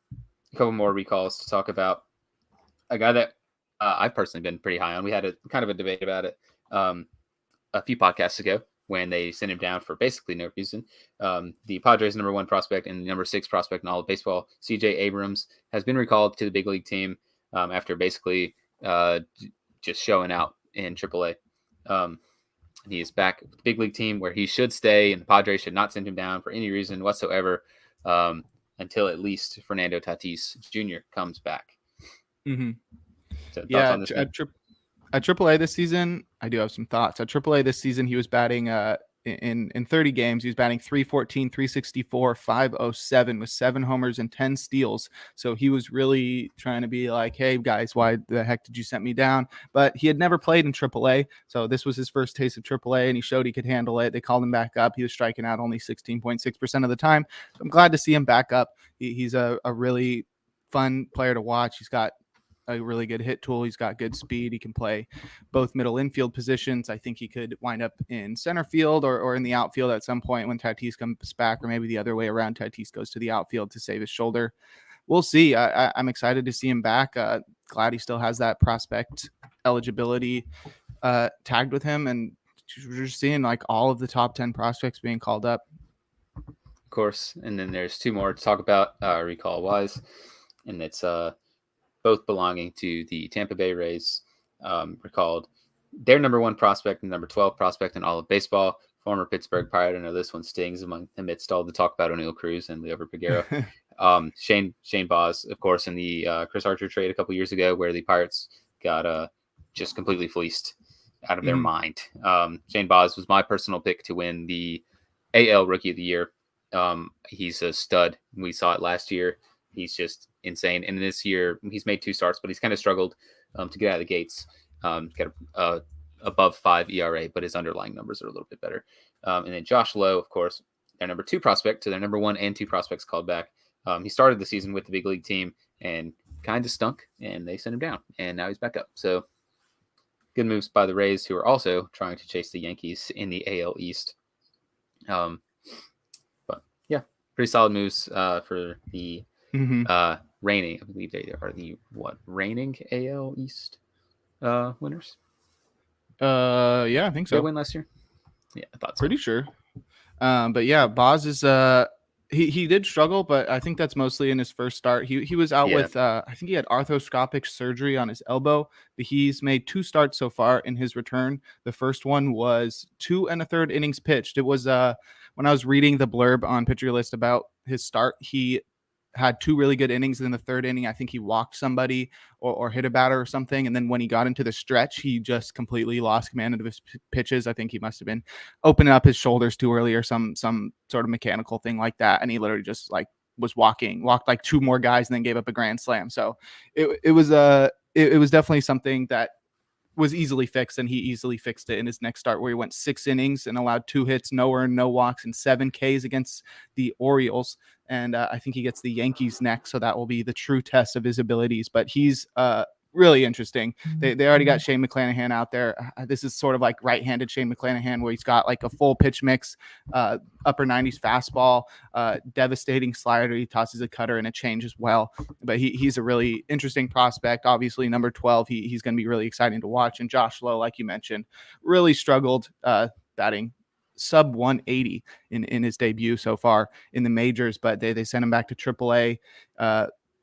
couple more recalls to talk about. A guy that I've personally been pretty high on. We had a kind of a debate about it a few podcasts ago when they sent him down for basically no reason. The Padres' number 1 prospect and number 6 prospect in all of baseball, C.J. Abrams, has been recalled to the big league team after basically just showing out in AAA. He is back with the big league team where he should stay, and the Padres should not send him down for any reason whatsoever. until at least Fernando Tatis Jr. comes back. Mm-hmm. So thoughts Yeah, on this? At AAA this season, I do have some thoughts. At AAA this season, he was batting in 30 games. He was batting 314, 364, 507 with 7 homers and 10 steals. So he was really trying to be like, hey, guys, why the heck did you send me down? But he had never played in AAA. So this was his first taste of AAA, and he showed he could handle it. They called him back up. He was striking out only 16.6% of the time. So I'm glad to see him back up. He's a really fun player to watch. He's got a really good hit tool. He's got good speed. He can play both middle infield positions. I think he could wind up in center field or in the outfield at some point when Tatis comes back, or maybe the other way around. Tatis goes to the outfield to save his shoulder. We'll see. I'm excited to see him back. Glad he still has that prospect eligibility tagged with him. And we're just seeing like all of the top 10 prospects being called up. Of course. And then there's 2 more to talk about recall wise. And it's both belonging to the Tampa Bay Rays, recalled their number 1 prospect and number 12 prospect in all of baseball, former Pittsburgh Pirate. I know this one stings amidst all the talk about O'Neill Cruz and Leo Figueroa. Shane Baz, of course, in the Chris Archer trade a couple years ago, where the Pirates got just completely fleeced out of their mind. Shane Baz was my personal pick to win the AL Rookie of the Year. He's a stud. We saw it last year. He's just insane. And this year, he's made 2 starts, but he's kind of struggled to get out of the gates. Got above 5 ERA, but his underlying numbers are a little bit better. And then Josh Lowe, of course, their number 2 prospect, so their number 1 and 2 prospects called back. He started the season with the big league team and kind of stunk, and they sent him down, and now he's back up. So good moves by the Rays, who are also trying to chase the Yankees in the AL East. But yeah, pretty solid moves for the reigning. I believe they are the reigning AL East winners. Yeah, I think so. They win last year. Yeah, I thought so. Pretty sure. But yeah, Baz is he did struggle, but I think that's mostly in his first start. He was out with I think he had arthroscopic surgery on his elbow. But he's made 2 starts so far in his return. The first one was 2 1/3 innings pitched. It was when I was reading the blurb on Pitcher List about his start, he had 2 really good innings. In the 3rd inning, I think he walked somebody or hit a batter or something. And then when he got into the stretch, he just completely lost command of his pitches. I think he must have been opening up his shoulders too early or some sort of mechanical thing like that. And he literally just like was walked like 2 more guys and then gave up a grand slam. So it was definitely something that was easily fixed, and he easily fixed it in his next start, where he went 6 innings and allowed 2 hits, no earned, no walks, and 7 Ks against the Orioles. And I think he gets the Yankees next, so that will be the true test of his abilities. But he's really interesting. They already got Shane McClanahan out there. This is sort of like right-handed Shane McClanahan, where he's got like a full pitch mix, upper 90s fastball, devastating slider. He tosses a cutter and a change as well. But he's a really interesting prospect. Obviously, number 12, he's going to be really exciting to watch. And Josh Lowe, like you mentioned, really struggled batting sub 180 in his debut so far in the majors, but they sent him back to AAA,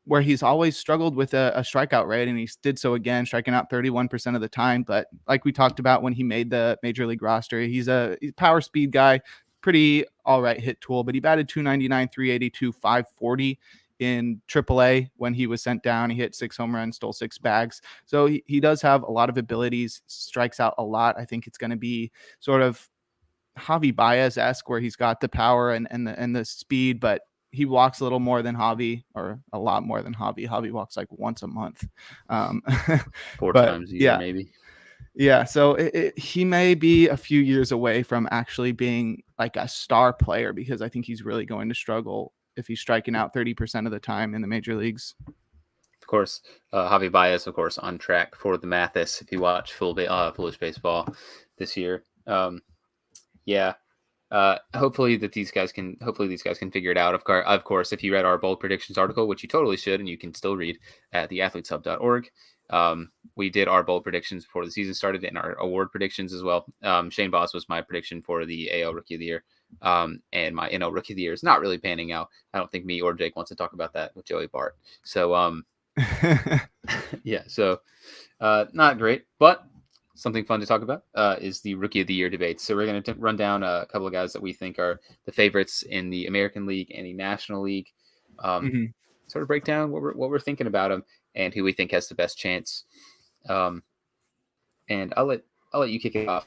where he's always struggled with a strikeout rate, and he did so again, striking out 31% of the time. But like we talked about when he made the major league roster, he's a power speed guy, pretty all right hit tool, but he batted 299, 382, 540 in AAA when he was sent down. He hit 6 home runs, stole 6 bags. So he does have a lot of abilities, strikes out a lot. I think it's going to be sort of Javi Baez-esque, where he's got the power and the speed, but he walks a little more than Javi, or a lot more than Javi. Javi walks like once a month. 4 times a year, maybe. Yeah, so he may be a few years away from actually being like a star player, because I think he's really going to struggle if he's striking out 30% of the time in the major leagues. Of course, Javi Baez, of course, on track for the Mathis if you watch Foolish Baseball this year. Hopefully these guys can figure it out. Of course, if you read our bold predictions article, which you totally should, and you can still read at theathleteshub.org, we did our bold predictions before the season started, and our award predictions as well. Shane Baz was my prediction for the AL Rookie of the Year, and my NL Rookie of the Year is not really panning out. I don't think me or Jake wants to talk about that with Joey Bart. So not great, but something fun to talk about is the Rookie of the Year debate. So we're going to run down a couple of guys that we think are the favorites in the American League and the National League. Sort of break down what we're thinking about him and who we think has the best chance. And I'll let you kick it off.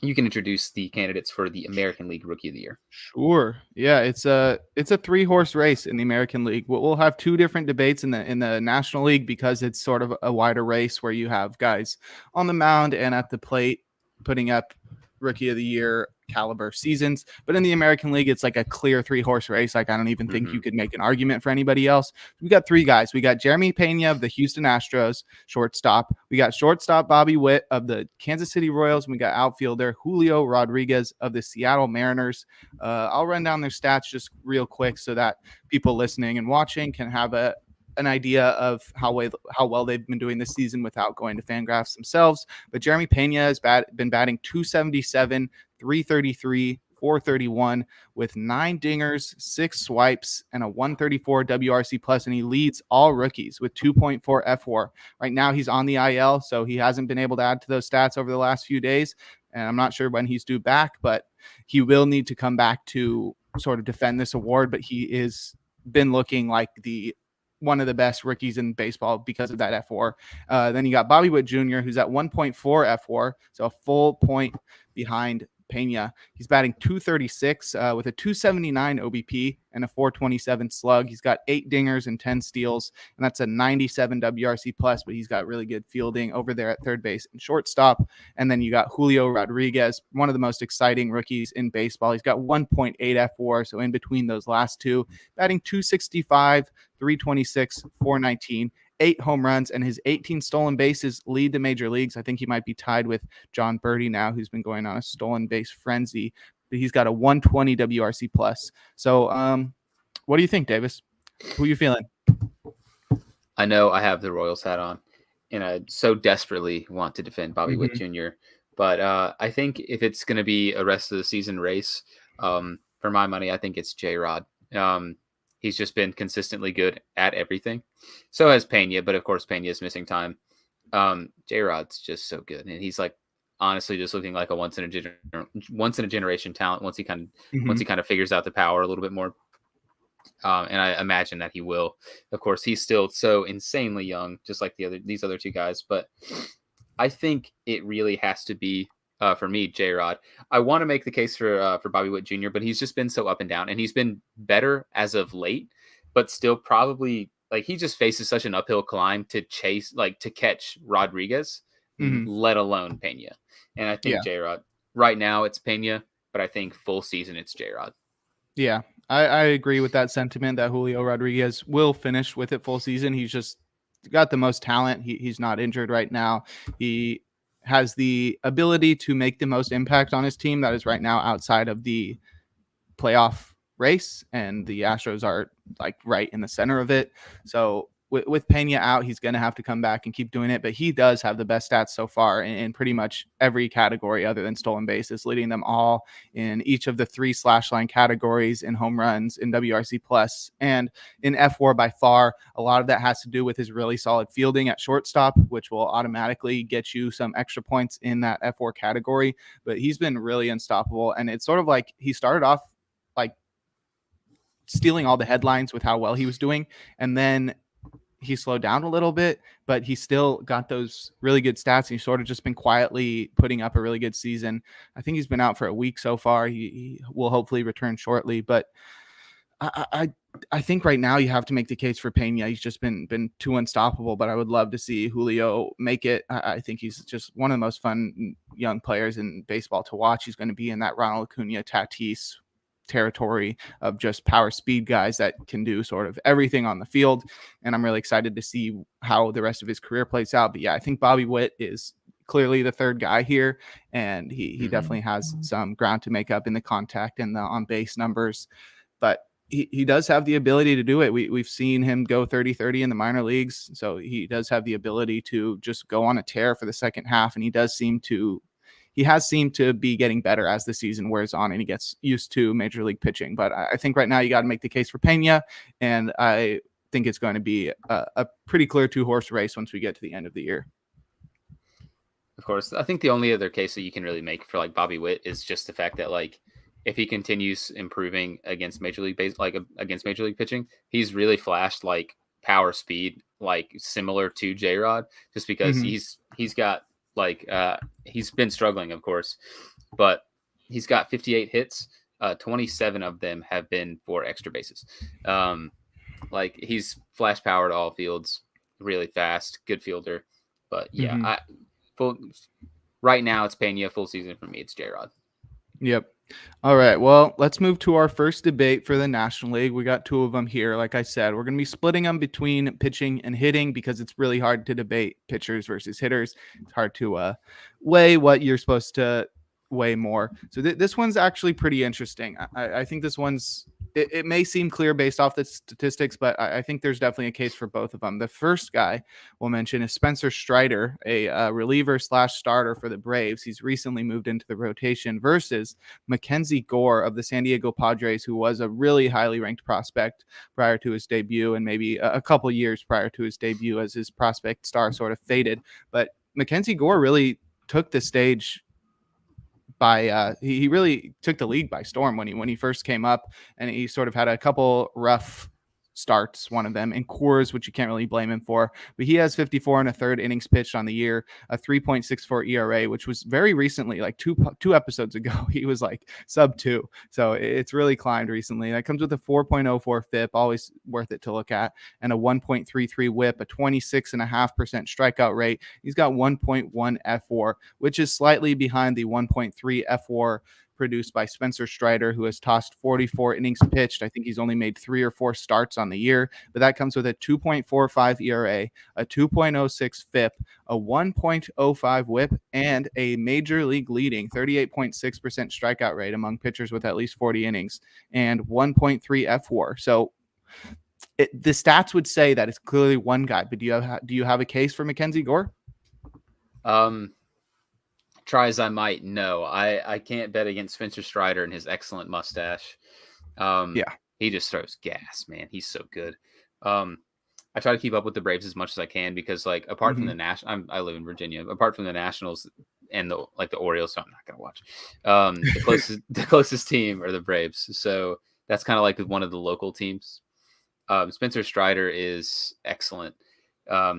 You can introduce the candidates for the American League Rookie of the Year. Sure. Yeah, it's a 3-horse race in the American League. We'll have two different debates in the National League because it's sort of a wider race where you have guys on the mound and at the plate putting up Rookie of the Year caliber seasons. But in the American League, it's like a clear 3-horse race. Like, I don't even think you could make an argument for anybody else. We got 3 guys. We got Jeremy Pena of the Houston Astros, shortstop. We got shortstop Bobby Witt of the Kansas City Royals. And we got outfielder Julio Rodriguez of the Seattle Mariners. I'll run down their stats just real quick so that people listening and watching can have an idea of how well they've been doing this season without going to Fangraphs themselves. But Jeremy Pena has been batting .277, .333, .431 with 9 dingers, 6 swipes, and a .134 WRC plus, and he leads all rookies with 2.4 F4. Right now, he's on the IL, so he hasn't been able to add to those stats over the last few days, and I'm not sure when he's due back, but he will need to come back to sort of defend this award, but he is been looking like one of the best rookies in baseball because of that F4. Then you got Bobby Witt Jr., who's at 1.4 F4, so a full point behind Pena. He's batting .236 with a .279 OBP and a .427 slug. He's got 8 dingers and 10 steals, and that's a .97 WRC plus, but he's got really good fielding over there at third base and shortstop. And then you got Julio Rodriguez, one of the most exciting rookies in baseball. He's got 1.8 F4, so in between those last two, batting .265, .326, .419, 8 home runs, and his 18 stolen bases lead the major leagues. I think he might be tied with John Birdie now, who's been going on a stolen base frenzy. He's got a 120 WRC plus. So what do you think, Davis? Who are you feeling? I know I have the Royals hat on, and I so desperately want to defend Bobby Witt Jr., but I think if it's going to be a rest of the season race, for my money, I think it's Jarrar. He's just been consistently good at everything. So has Pena, but of course Pena is missing time. Jarrod's just so good, and he's like honestly just looking like a once in a generation talent once he kind of figures out the power a little bit more. And I imagine that he will. Of course, he's still so insanely young, just like these other 2 guys. But I think it really has to be for me, Jarrar. I want to make the case for Bobby Witt Jr., but he's just been so up and down, and he's been better as of late, but still probably like he just faces such an uphill climb to catch Rodriguez, let alone Pena. And I think Jarrar right now it's Pena, but I think full season it's Jarrar. Yeah, I agree with that sentiment that Julio Rodriguez will finish with it full season. He's just got the most talent. He's not injured right now. He has the ability to make the most impact on his team that is right now outside of the playoff race, and the Astros are like right in the center of it. So with Pena out, he's going to have to come back and keep doing it, but he does have the best stats so far in pretty much every category other than stolen bases, leading them all in each of the 3 slash line categories, in home runs, in WRC plus, and in F4 by far. A lot of that has to do with his really solid fielding at shortstop, which will automatically get you some extra points in that F4 category, but he's been really unstoppable. And it's sort of like he started off like stealing all the headlines with how well he was doing, and then he slowed down a little bit, but he still got those really good stats. And he's sort of just been quietly putting up a really good season. I think he's been out for a week so far. He will hopefully return shortly, but I think right now you have to make the case for Pena. He's just been too unstoppable, but I would love to see Julio make it. I think he's just one of the most fun young players in baseball to watch. He's going to be in that Ronald Acuna, Tatis territory of just power speed guys that can do sort of everything on the field. And I'm really excited to see how the rest of his career plays out. But yeah, I think Bobby Witt is clearly the third guy here, and he definitely has some ground to make up in the contact and the on base numbers, but he does have the ability to do it. We've seen him go 30-30 in the minor leagues. So he does have the ability to just go on a tear for the second half. And he has seemed to be getting better as the season wears on and he gets used to major league pitching. But I think right now you got to make the case for Pena, and I think it's going to be a pretty clear 2-horse race once we get to the end of the year. Of course, I think the only other case that you can really make for like Bobby Witt is just the fact that like if he continues improving against Major League against Major League pitching, he's really flashed like power speed, like similar to J-Rod, just because he's got like he's been struggling, of course, but he's got 58 hits. 27 of them have been for extra bases. Like he's flash powered all fields, really fast, good fielder. But yeah, right now it's Pena full season for me. It's J-Rod. Yep. All right. Well, let's move to our first debate for the National League. We got 2 of them here. Like I said, we're going to be splitting them between pitching and hitting because it's really hard to debate pitchers versus hitters. It's hard to weigh what you're supposed to weigh more. So this one's actually pretty interesting. I think this one's it may seem clear based off the statistics, but I think there's definitely a case for both of them. The first guy we'll mention is Spencer Strider, a reliever / starter for the Braves. He's recently moved into the rotation versus Mackenzie Gore of the San Diego Padres, who was a really highly ranked prospect prior to his debut and maybe a couple years prior to his debut as his prospect star sort of faded. But Mackenzie Gore really took the stage by he really took the league by storm when he first came up, and he sort of had a couple rough starts, one of them in Coors, which you can't really blame him for, but he has 54 1/3 innings pitched on the year, a 3.64 ERA, which was very recently, like two episodes ago, he was like sub 2. So it's really climbed recently. That comes with a 4.04 FIP, always worth it to look at, and a 1.33 WHIP, a 26.5% strikeout rate. He's got 1.1 F4, which is slightly behind the 1.3 F4 produced by Spencer Strider, who has tossed 44 innings pitched. I think he's only made 3 or 4 starts on the year, but that comes with a 2.45 ERA, a 2.06 FIP, a 1.05 WHIP, and a major league leading 38.6% strikeout rate among pitchers with at least 40 innings and 1.3 F4. So the stats would say that it's clearly one guy, but do you have a case for Mackenzie Gore? Try as I might, no. I can't bet against Spencer Strider and his excellent mustache. He just throws gas, man. He's so good. I try to keep up with the Braves as much as I can because, like, apart from the I live in Virginia. Apart from the Nationals and the Orioles, so I'm not gonna watch. The closest team are the Braves, so that's kind of like one of the local teams. Spencer Strider is excellent.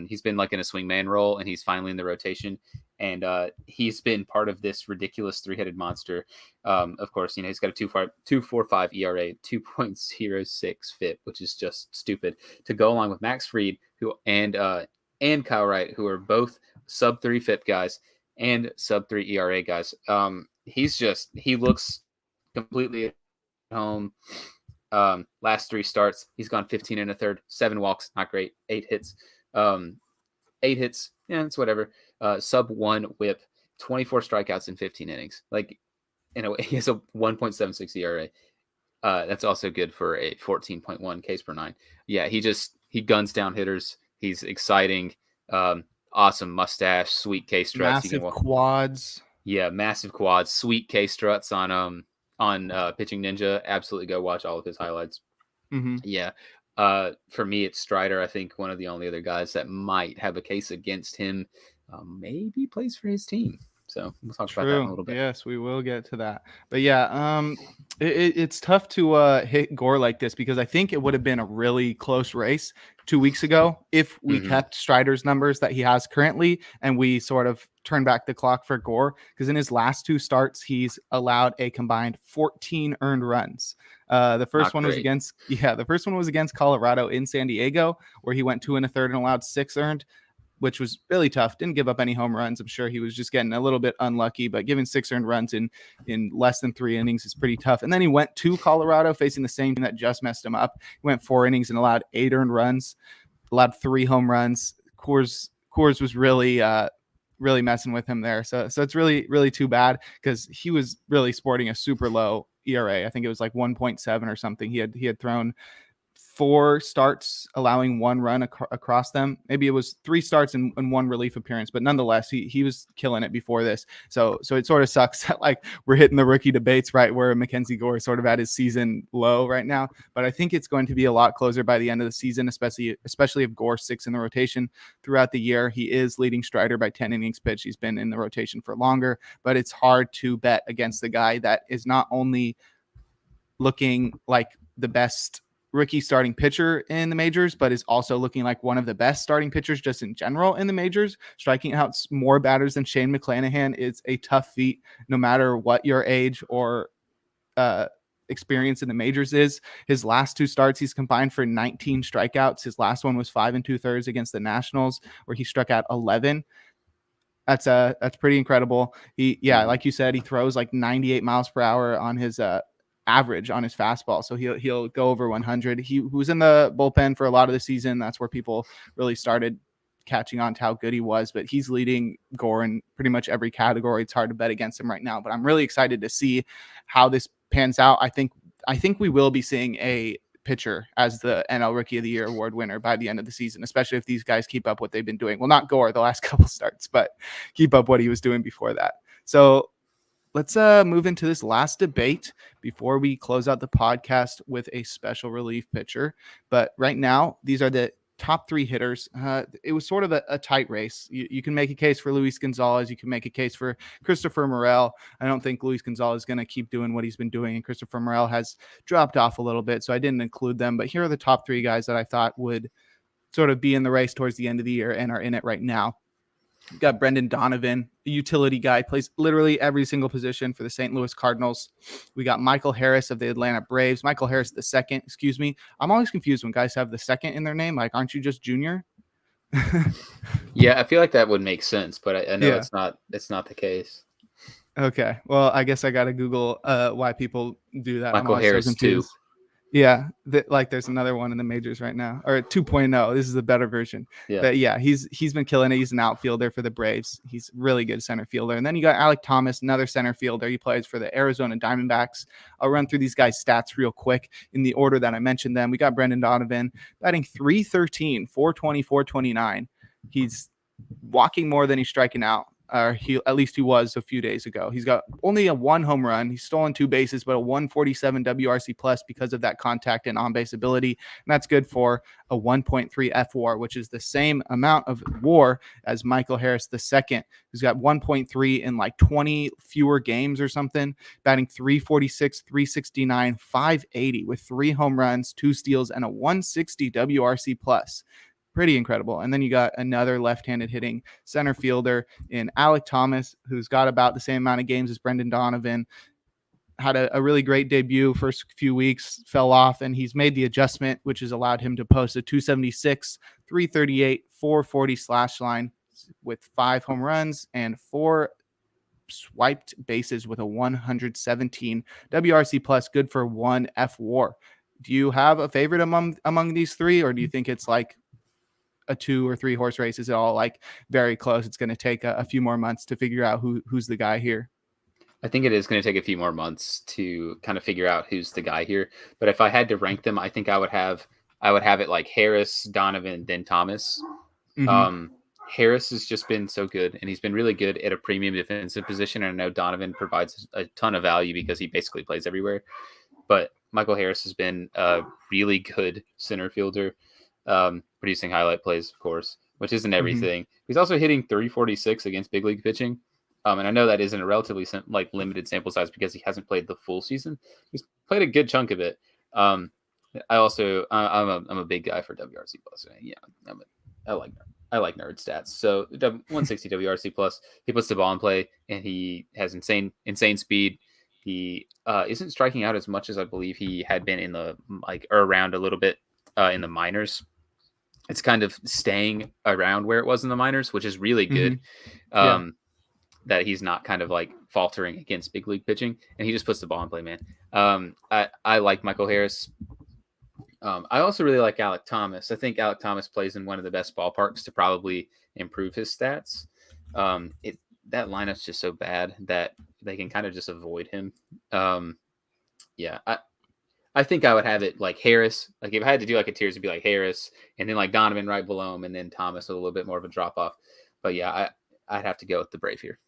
He's been like in a swingman role, and he's finally in the rotation. And he's been part of this ridiculous 3-headed monster. Of course, he's got a 2.45 ERA, 2.06 FIP, which is just stupid. To go along with Max Fried, and Kyle Wright, who are both sub 3 FIP guys and sub 3 ERA guys. He looks completely at home. Last 3 starts, he's gone 15 1/3, 7 walks, not great, 8 hits. 8 hits, yeah, it's whatever. Sub 1 WHIP, 24 strikeouts in 15 innings. Like, he has a 1.76 ERA. That's also good for a 14.1 Ks per 9. Yeah, he guns down hitters. He's exciting. Awesome mustache, sweet K struts. Massive quads. Yeah, massive quads, sweet K struts on Pitching Ninja. Absolutely go watch all of his highlights. Yeah. For me, it's Strider. I think one of the only other guys that might have a case against him maybe plays for his team. So we'll talk about that in a little bit. Yes, we will get to that. But yeah, it's tough to hit Gore like this because I think it would have been a really close race 2 weeks ago if we kept Strider's numbers that he has currently and we sort of turn back the clock for Gore, because in his last 2 starts, he's allowed a combined 14 earned runs. The first one was against Colorado in San Diego, where he went 2 1/3 and allowed 6 earned, which was really tough. Didn't give up any home runs. I'm sure he was just getting a little bit unlucky, but giving 6 earned runs in less than 3 innings is pretty tough. And then he went to Colorado facing the same team that just messed him up. He went 4 innings and allowed 8 earned runs, allowed 3 home runs. Coors was really messing with him there. So it's really, really too bad because he was really sporting a super low ERA. I think it was like 1.7 or something. He had thrown 4 starts, allowing 1 run across them. Maybe it was 3 starts and 1 relief appearance, but nonetheless, he was killing it before this. So it sort of sucks that like we're hitting the rookie debates right where Mackenzie Gore is sort of at his season low right now. But I think it's going to be a lot closer by the end of the season, especially if Gore sticks in the rotation throughout the year. He is leading Strider by 10 innings pitched. He's been in the rotation for longer, but it's hard to bet against the guy that is not only looking like the best rookie starting pitcher in the majors, but is also looking like one of the best starting pitchers just in general in the majors. Striking out more batters than Shane McClanahan is a tough feat, no matter what your age or experience in the majors is. His last 2 starts, he's combined for 19 strikeouts. His last one was 5 2/3 against the Nationals, where he struck out 11. That's pretty incredible. Like you said, he throws like 98 miles per hour on his average on his fastball, so he'll go over 100. He was in the bullpen for a lot of the season. That's where people really started catching on to how good he was, but he's leading Gore in pretty much every category. It's hard to bet against him right now, but I'm really excited to see how this pans out. I think we will be seeing a pitcher as the NL Rookie of the Year award winner by the end of the season, especially if these guys keep up what they've been doing. Well, not Gore the last couple starts, but keep up what he was doing before that. So let's move into this last debate before we close out the podcast with a special relief pitcher. But right now, these are the top 3 hitters. It was sort of a tight race. You can make a case for Luis Gonzalez. You can make a case for Christopher Morel. I don't think Luis Gonzalez is going to keep doing what he's been doing, and Christopher Morel has dropped off a little bit, so I didn't include them. But here are the top 3 guys that I thought would sort of be in the race towards the end of the year and are in it right now. We've got Brendan Donovan, a utility guy, plays literally every single position for the St. Louis Cardinals. We got Michael Harris of the Atlanta Braves. Michael Harris the second, excuse me. I'm always confused when guys have the second in their name. Like, aren't you just junior? Yeah, I feel like that would make sense, but I know it's not the case. Okay, well, I guess I got to Google why people do that. Michael Harris too. Yeah, there's another one in the majors right now, or 2.0. This is a better version. Yeah. But yeah, he's been killing it. He's an outfielder for the Braves. He's really good center fielder. And then you got Alec Thomas, another center fielder. He plays for the Arizona Diamondbacks. I'll run through these guys' stats real quick in the order that I mentioned them. We got Brendan Donovan batting .313, 420, 429. He's walking more than he's striking out. At least he was a few days ago. He's got only a 1 home run. He's stolen 2 bases, but a 147 WRC plus because of that contact and on-base ability. And that's good for a 1.3 FWAR, which is the same amount of WAR as Michael Harris II, who's got 1.3 in like 20 fewer games or something, batting .346, .369, .580 with 3 home runs, 2 steals, and a 160 WRC plus. Pretty incredible. And then you got another left-handed hitting center fielder in Alec Thomas, who's got about the same amount of games as Brendan Donovan. Had a really great debut. First few weeks fell off, and he's made the adjustment, which has allowed him to post a 276, 338, 440 slash line with 5 home runs and 4 swiped bases with a 117 WRC plus, good for 1 FWAR. Do you have a favorite among these 3, or do you think it's like a 2 or 3 horse race? Is it all like very close? It's going to take a few more months to figure out who's the guy here. I think it is going to take a few more months to kind of figure out who's the guy here. But if I had to rank them, I think I would have it like Harris, Donovan, then Thomas. Mm-hmm. Harris has just been so good, and he's been really good at a premium defensive position. And I know Donovan provides a ton of value because he basically plays everywhere. But Michael Harris has been a really good center fielder. Producing highlight plays, of course, which isn't everything. Mm-hmm. He's also hitting .346 against big league pitching. And I know that isn't a relatively limited sample size because he hasn't played the full season. He's played a good chunk of it. I'm a big guy for WRC plus. Yeah, I like nerd stats. So 160 WRC plus. He puts the ball in play, and he has insane speed. He isn't striking out as much as I believe he had been in the around a little bit in the minors. It's kind of staying around where it was in the minors, which is really good. Mm-hmm. That he's not kind of like faltering against big league pitching, and he just puts the ball in play, man. I like Michael Harris. I also really like Alec Thomas. I think Alec Thomas plays in one of the best ballparks to probably improve his stats. That lineup's just so bad that they can kind of just avoid him. I think I would have it like Harris. Like if I had to do like a tiers, it'd be like Harris, and then like Donovan right below him, and then Thomas with a little bit more of a drop off. But yeah, I'd have to go with the Brave here.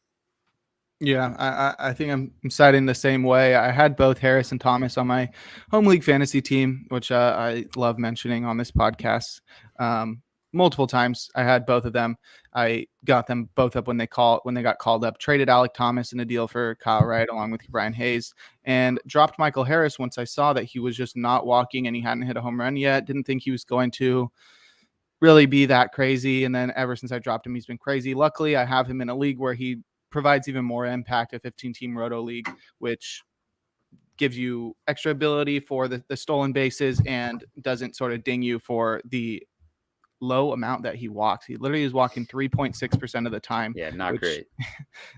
Yeah, I think I'm siding the same way. I had both Harris and Thomas on my home league fantasy team, which I love mentioning on this podcast. multiple times. I had both of them. I got them both up when they got called up. Traded Alec Thomas in a deal for Kyle Wright along with Brian Hayes, and dropped Michael Harris once I saw that he was just not walking and he hadn't hit a home run yet. Didn't think he was going to really be that crazy. And then ever since I dropped him, he's been crazy. Luckily, I have him in a league where he provides even more impact, a 15-team roto league, which gives you extra ability for the stolen bases and doesn't sort of ding you for the low amount that he walks. He literally is walking 3.6% of the time. Yeah, not great.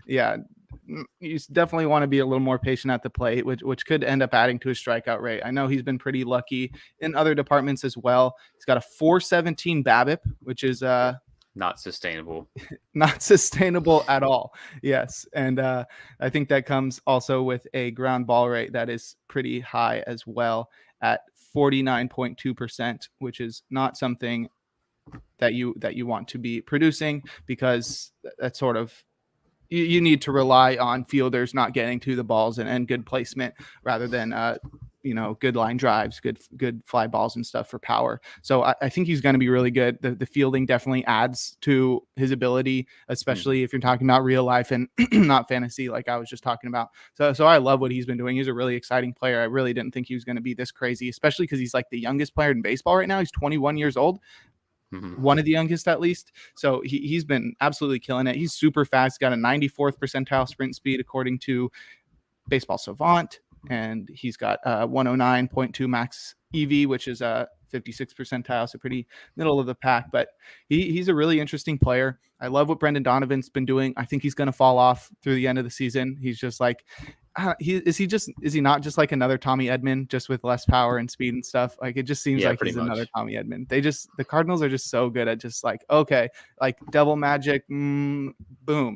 Yeah, you definitely want to be a little more patient at the plate, which could end up adding to his strikeout rate. I know he's been pretty lucky in other departments as well. He's got a 417 BABIP, which is not sustainable. Not sustainable at all. Yes. And I think that comes also with a ground ball rate that is pretty high as well at 49.2%, which is not something that you want to be producing, because that's sort of, you need to rely on fielders not getting to the balls and good placement rather than good line drives, good fly balls and stuff for power. So I think he's going to be really good. The fielding definitely adds to his ability, especially if you're talking about real life and not fantasy, like I was just talking about. So I love what he's been doing. He's a really exciting player. I really didn't think he was going to be this crazy, especially because he's like the youngest player in baseball right now. He's 21 years old. One of the youngest at least. So he's been absolutely killing it. He's super fast. He's got a 94th percentile sprint speed according to Baseball Savant, and he's got 109.2 max EV, which is a 56th percentile, so pretty middle of the pack. But he's a really interesting player. I love what Brendan Donovan's been doing. I think he's going to fall off through the end of the season. He's just like, is he not just like another Tommy Edman, just with less power and speed and stuff? Like, it just seems like he's another Tommy Edman. The Cardinals are just so good at just like, okay, like double magic, boom.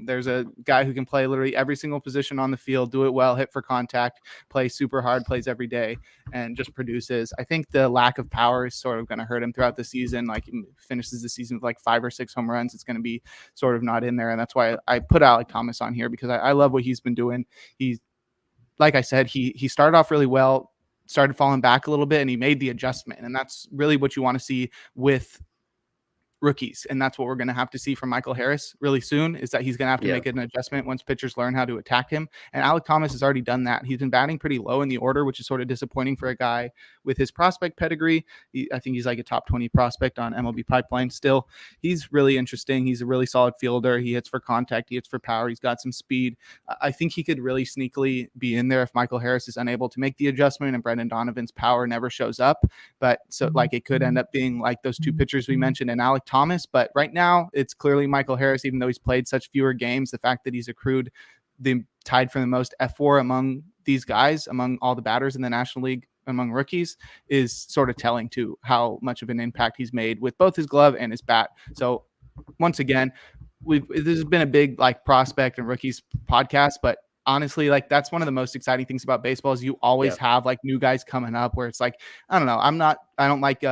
There's a guy who can play literally every single position on the field, do it well, hit for contact, play super hard, plays every day, and just produces. I think the lack of power is sort of going to hurt him throughout the season. Like, he finishes the season with like 5 or 6 home runs. It's going to be sort of not in there. And that's why I put Alec Thomas on here, because I love what he's been doing. Like I said, he started off really well, started falling back a little bit, and he made the adjustment. And that's really what you want to see with rookies. And that's what we're going to have to see from Michael Harris really soon, is that he's going to have to make an adjustment once pitchers learn how to attack him. And Alec Thomas has already done that. He's been batting pretty low in the order, which is sort of disappointing for a guy with his prospect pedigree. I think he's like a top 20 prospect on MLB Pipeline still. He's really interesting. He's a really solid fielder. He hits for contact. He hits for power. He's got some speed. I think he could really sneakily be in there if Michael Harris is unable to make the adjustment and Brendan Donovan's power never shows up. But so like, it could end up being like those two pitchers we mentioned and Alec Thomas. But right now it's clearly Michael Harris, even though he's played such fewer games. The fact that he's accrued the tied for the most F4 among these guys, among all the batters in the National League, among rookies, is sort of telling to how much of an impact he's made with both his glove and his bat. So once again, this has been a big like prospect and rookies podcast, but honestly, like, that's one of the most exciting things about baseball, is you always have like new guys coming up where it's like, I don't know, I don't like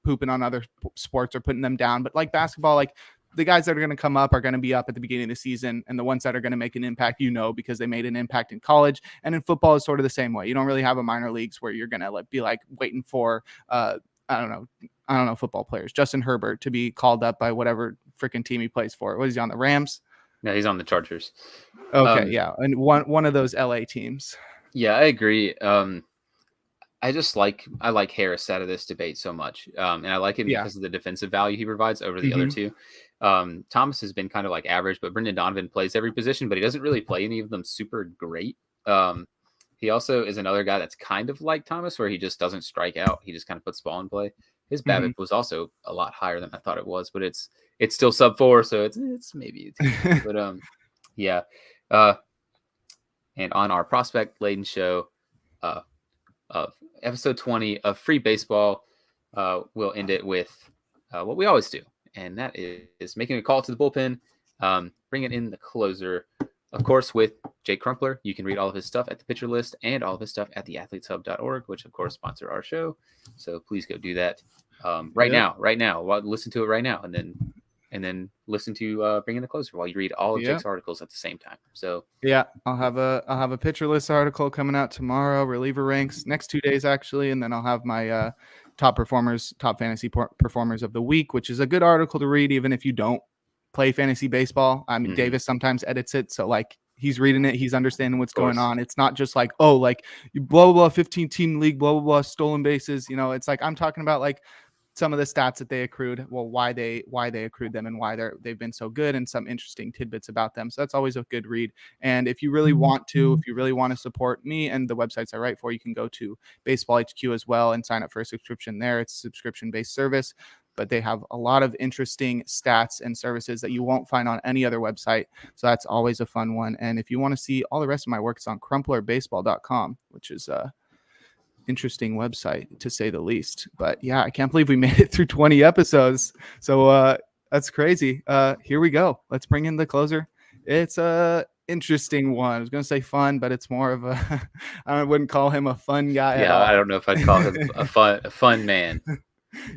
pooping on other sports or putting them down, but like basketball, like, the guys that are going to come up are going to be up at the beginning of the season, and the ones that are going to make an impact, because they made an impact in college. And in football is sort of the same way. You don't really have a minor leagues where you're going to be like waiting for I don't know football players, Justin Herbert, to be called up by whatever freaking team he plays for. What is he on, the Rams? No, he's on the Chargers. Okay, and one of those LA teams. Yeah, I agree. I like Harris out of this debate so much. And I like him because of the defensive value he provides over the other two. Thomas has been kind of like average, but Brendan Donovan plays every position, but he doesn't really play any of them super great. He also is another guy that's kind of like Thomas, where he just doesn't strike out. He just kind of puts the ball in play. His BABIP was also a lot higher than I thought it was, but it's still sub 4. So it's maybe, but and on our prospect laden show, of episode 20 of Free Baseball, we'll end it with what we always do, and that is making a call to the bullpen, bringing in the closer, of course, with Jake Crumpler. You can read all of his stuff at the Pitcher List and all of his stuff at theathleteshub.org, which of course sponsor our show. So please go do that right now. Listen to it right now, and then listen to Bring in the Closer while you read all of Jake's articles at the same time. So I'll have a Pitcher List article coming out tomorrow, reliever ranks next 2 days actually, and then I'll have my top fantasy performers of the week, which is a good article to read, even if you don't play fantasy baseball. I mean, Davis sometimes edits it. So like he's reading it, he's understanding what's going on. It's not just like, oh, like you blah, blah, blah, 15 team league, blah, blah, blah, stolen bases. You know, it's like, I'm talking about like some of the stats that they accrued, why they accrued them and why they've been so good, and some interesting tidbits about them. So that's always a good read. And if you really want to support me and the websites I write for, you can go to Baseball HQ as well and sign up for a subscription there. It's a subscription-based service, but they have a lot of interesting stats and services that you won't find on any other website. So that's always a fun one. And if you want to see all the rest of my work, it's on crumplerbaseball.com, which is interesting website to say the least. But yeah, I can't believe we made it through 20 episodes. So that's crazy. Here we go. Let's bring in the closer. It's a interesting one. I was going to say fun, but it's more of a I wouldn't call him a fun guy. Yeah, I don't know if I'd call him a fun man.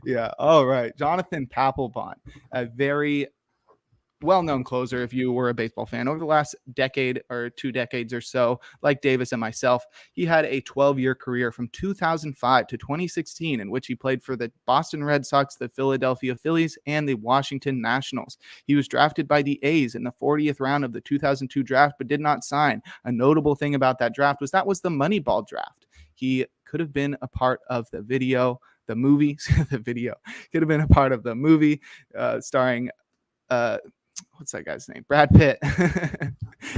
Yeah. All right. Jonathan Pappelbon, a very well-known closer if you were a baseball fan. Over the last decade or 2 decades or so, like Davis and myself, he had a 12-year career from 2005 to 2016 in which he played for the Boston Red Sox, the Philadelphia Phillies, and the Washington Nationals. He was drafted by the A's in the 40th round of the 2002 draft, but did not sign. A notable thing about that draft was that was the Moneyball draft. He could have been a part of the movie could have been a part of the movie starring what's that guy's name? Brad Pitt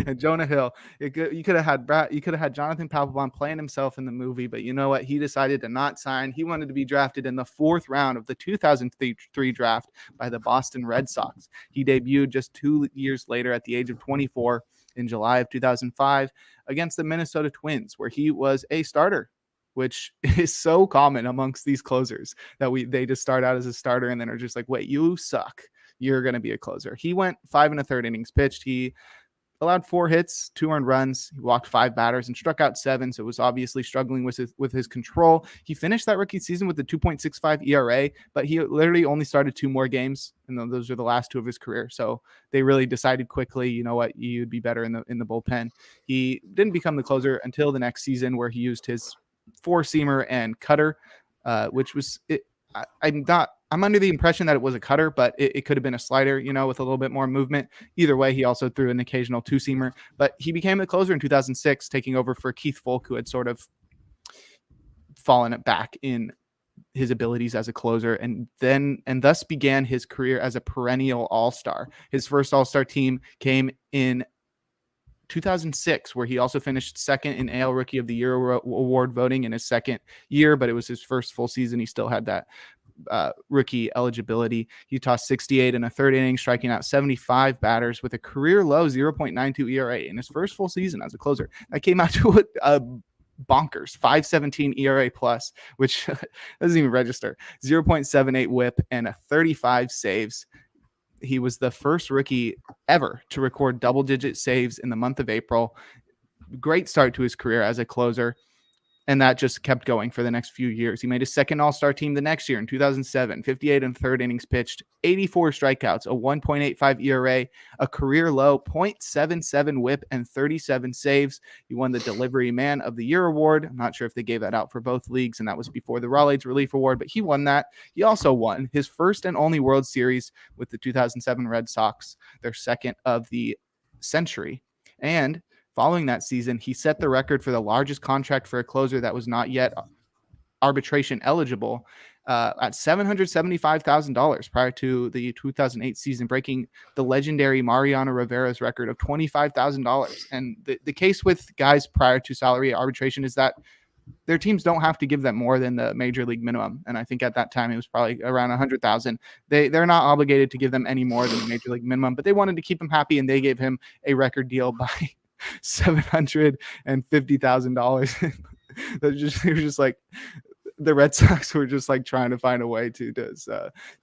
and Jonah Hill. You could have had Jonathan Pappelbon playing himself in the movie, but you know what? He decided to not sign. He wanted to be drafted in the 4th round of the 2003 draft by the Boston Red Sox. He debuted just 2 years later at the age of 24 in July of 2005 against the Minnesota Twins, where he was a starter, which is so common amongst these closers that they just start out as a starter and then are just like, wait, you suck. You're going to be a closer. He went 5 1/3 innings pitched. He allowed 4 hits, 2 earned runs. He walked 5 batters and struck out 7. So was obviously struggling with his control. He finished that rookie season with a 2.65 ERA, but he literally only started 2 more games, and those are the last 2 of his career. So they really decided quickly, you know what, you'd be better in the bullpen. He didn't become the closer until the next season, where he used his 4-seamer and cutter, which was it. I'm under the impression that it was a cutter, but it could have been a slider, you know, with a little bit more movement. Either way, he also threw an occasional 2-seamer, but he became the closer in 2006, taking over for Keith Folk, who had sort of fallen back in his abilities as a closer, and thus began his career as a perennial all-star. His first all-star team came in 2006, where he also finished second in AL Rookie of the Year award voting in his second year, but it was his first full season. He still had that rookie eligibility. He tossed 68 in a 3rd inning, striking out 75 batters with a career low 0.92 ERA in his first full season as a closer. That came out to a bonkers 5.17 ERA plus, which doesn't even register, 0.78 WHIP, and a 35 saves. He was the first rookie ever to record double-digit saves in the month of April. Great start to his career as a closer, and that just kept going for the next few years. He made his second all-star team the next year in 2007, 58 in 3rd innings pitched, 84 strikeouts, a 1.85 ERA, a career low 0.77 WHIP, and 37 saves. He won the Delivery Man of the Year award. I'm not sure if they gave that out for both leagues, and that was before the Raleigh's Relief Award, but he won that. He also won his first and only World Series with the 2007 Red Sox, their second of the century. And following that season, he set the record for the largest contract for a closer that was not yet arbitration eligible at $775,000 prior to the 2008 season, breaking the legendary Mariano Rivera's record of $25,000. And the case with guys prior to salary arbitration is that their teams don't have to give them more than the major league minimum. And I think at that time it was probably around 100,000. They're not obligated to give them any more than the major league minimum, but they wanted to keep him happy, and they gave him a record deal by $750,000. They were just like, the Red Sox were just like trying to find a way to just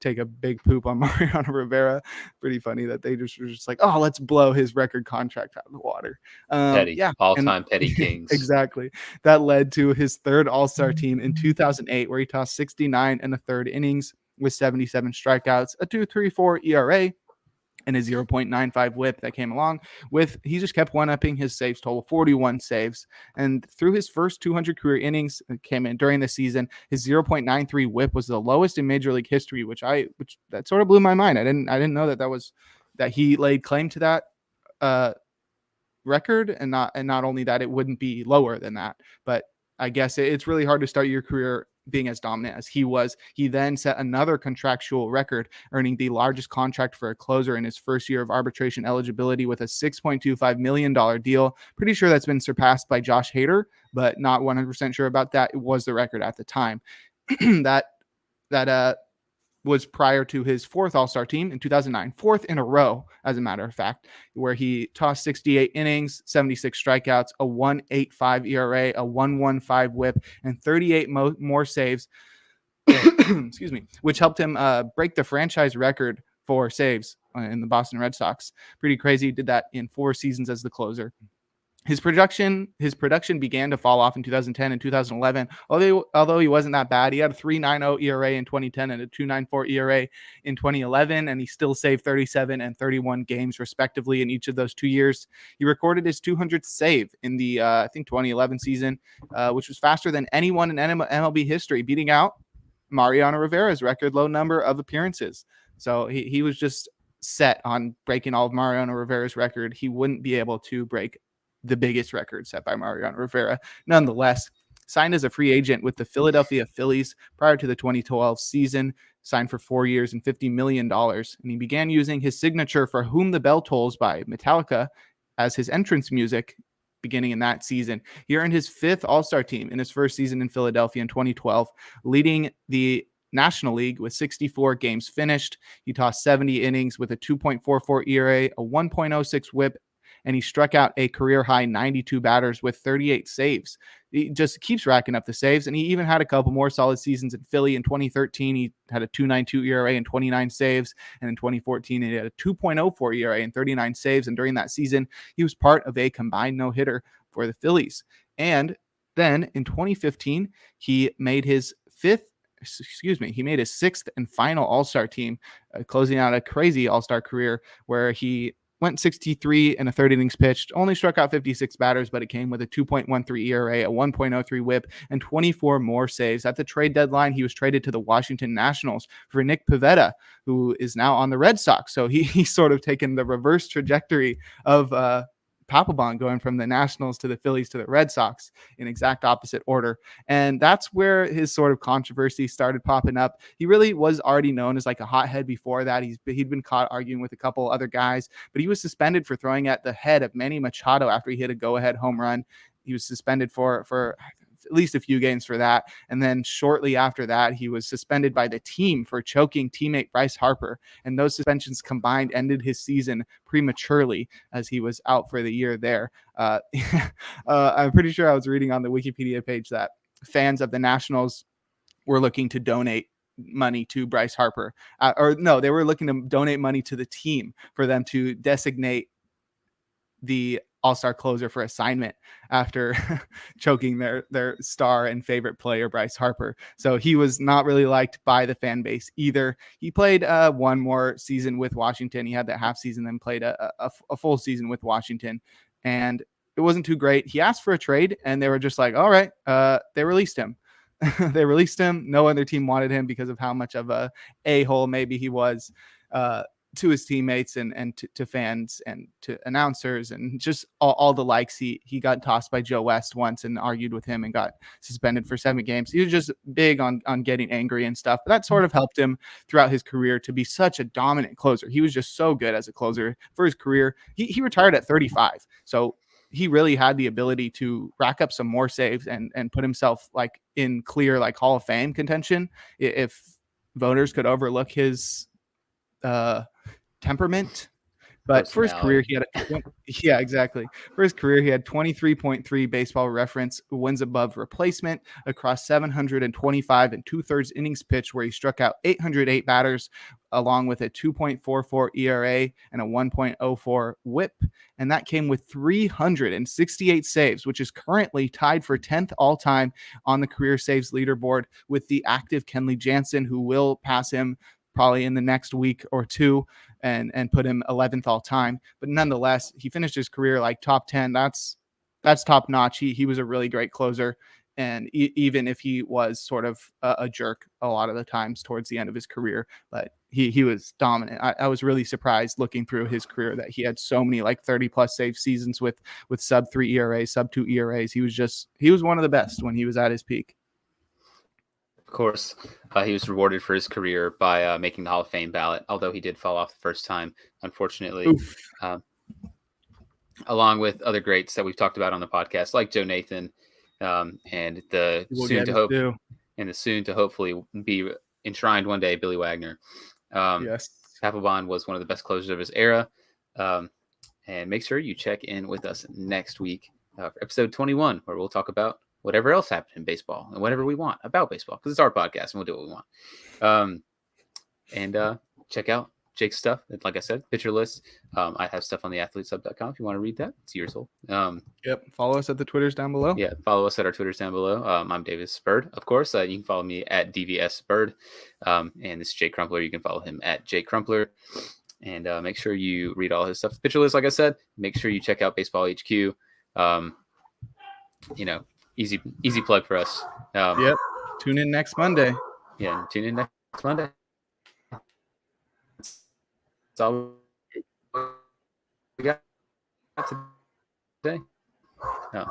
take a big poop on Mariano Rivera. Pretty funny that they just were just like, oh, let's blow his record contract out of the water. All-time petty kings. Exactly. That led to his 3rd all-star team in 2008, where he tossed 69 in the 3rd innings with 77 strikeouts, a 2.34 ERA, and a 0.95 whip that came along with. He just kept one-upping his saves total, 41 saves. And through his first 200 career innings came in during the season, his 0.93 whip was the lowest in Major League history, which that sort of blew my mind. I didn't know that he laid claim to that record, and not only that, it wouldn't be lower than that. But I guess it's really hard to start your career being as dominant as he was. He then set another contractual record, earning the largest contract for a closer in his first year of arbitration eligibility with a $6.25 million deal. Pretty sure that's been surpassed by Josh Hader, but not 100% sure about that. It was the record at the time. that was prior to his fourth All-Star team in 2009, fourth in a row, as a matter of fact, where he tossed 68 innings, 76 strikeouts, a 1.85 ERA, a 1.15 whip, and 38 more saves, excuse me, which helped him break the franchise record for saves in the Boston Red Sox. Pretty crazy. He did that in 4 seasons as the closer. His production began to fall off in 2010 and 2011. Although he wasn't that bad, he had a 3.90 ERA in 2010 and a 2.94 ERA in 2011, and he still saved 37 and 31 games respectively in each of those 2 years. He recorded his 200th save in the 2011 season, which was faster than anyone in MLB history, beating out Mariano Rivera's record low number of appearances. So he was just set on breaking all of Mariano Rivera's record. He wouldn't be able to break the biggest record set by Mariano Rivera. Nonetheless, signed as a free agent with the Philadelphia Phillies prior to the 2012 season, signed for 4 years and $50 million. And he began using his signature For Whom the Bell Tolls by Metallica as his entrance music beginning in that season. He earned his 5th All-Star team in his first season in Philadelphia in 2012, leading the National League with 64 games finished. He tossed 70 innings with a 2.44 ERA, a 1.06 whip, and he struck out a career-high 92 batters with 38 saves. He just keeps racking up the saves, and he even had a couple more solid seasons in Philly. In 2013, he had a 2.92 ERA and 29 saves, and in 2014, he had a 2.04 ERA and 39 saves, and during that season, he was part of a combined no-hitter for the Phillies. And then in 2015, he made his 6th and final All-Star team, closing out a crazy All-Star career where he went 63 in a 3rd innings pitched, only struck out 56 batters, but it came with a 2.13 ERA, a 1.03 whip, and 24 more saves. At the trade deadline, he was traded to the Washington Nationals for Nick Pivetta, who is now on the Red Sox. So he's sort of taken the reverse trajectory of Pappelbon, going from the Nationals to the Phillies to the Red Sox in exact opposite order. And that's where his sort of controversy started popping up. He really was already known as like a hothead before that. He'd been caught arguing with a couple other guys, but he was suspended for throwing at the head of Manny Machado after he hit a go-ahead home run. He was suspended for at least a few games for that. And then shortly after that, he was suspended by the team for choking teammate Bryce Harper. And those suspensions combined ended his season prematurely as he was out for the year there. I'm pretty sure I was reading on the Wikipedia page that fans of the Nationals were looking to donate money to Bryce Harper. They were looking to donate money to the team for them to designate the All-Star closer for assignment after choking their star and favorite player, Bryce Harper. So he was not really liked by the fan base either. He played one more season with Washington. He had that half season, then played a full season with Washington, and it wasn't too great. He asked for a trade, and they were just like, all right, they released him. They released him. No other team wanted him because of how much of a a-hole maybe he was to his teammates and to fans and to announcers and just all the likes. He got tossed by Joe West once and argued with him and got suspended for 7 games. He was just big on getting angry and stuff, but that sort of helped him throughout his career to be such a dominant closer. He was just so good as a closer for his career. He retired at 35. So he really had the ability to rack up some more saves and put himself like in clear, like Hall of Fame contention if voters could overlook his temperament. But for his career, he had For his career, he had 23.3 Baseball Reference wins above replacement across 725 and 2/3 innings pitched, where he struck out 808 batters, along with a 2.44 ERA and a 1.04 WHIP, and that came with 368 saves, which is currently tied for 10th all-time on the career saves leaderboard with the active Kenley Jansen, who will pass him probably in the next week or two and put him 11th all time. But nonetheless, he finished his career like top 10. That's top notch. He was a really great closer. And even if he was sort of a jerk a lot of the times towards the end of his career, but he was dominant. I was really surprised looking through his career that he had so many like 30+ save seasons with sub 3 ERAs, sub 2 ERAs. He was one of the best when he was at his peak. Of course, he was rewarded for his career by making the Hall of Fame ballot, although he did fall off the first time, unfortunately. Along with other greats that we've talked about on the podcast, like Joe Nathan, and the soon to hopefully be enshrined one day, Billy Wagner. Yes, Pappelbon was one of the best closers of his era. And make sure you check in with us next week for episode 21, where we'll talk about whatever else happened in baseball and whatever we want about baseball, because it's our podcast and we'll do what we want. And check out Jake's stuff. Like I said, picture list. I have stuff on theathletesub.com if you want to read that. It's yours. Yep. Follow us at the Twitters down below. Yeah, follow us at our Twitters down below. I'm Davis Bird, of course. You can follow me at DVS Bird. And this is Jake Crumpler. You can follow him at Jake Crumpler. And make sure you read all his stuff. Picture list, like I said. Make sure you check out Baseball HQ. Easy plug for us. Yep. Tune in next Monday. Yeah, tune in next Monday. That's all we got today. No.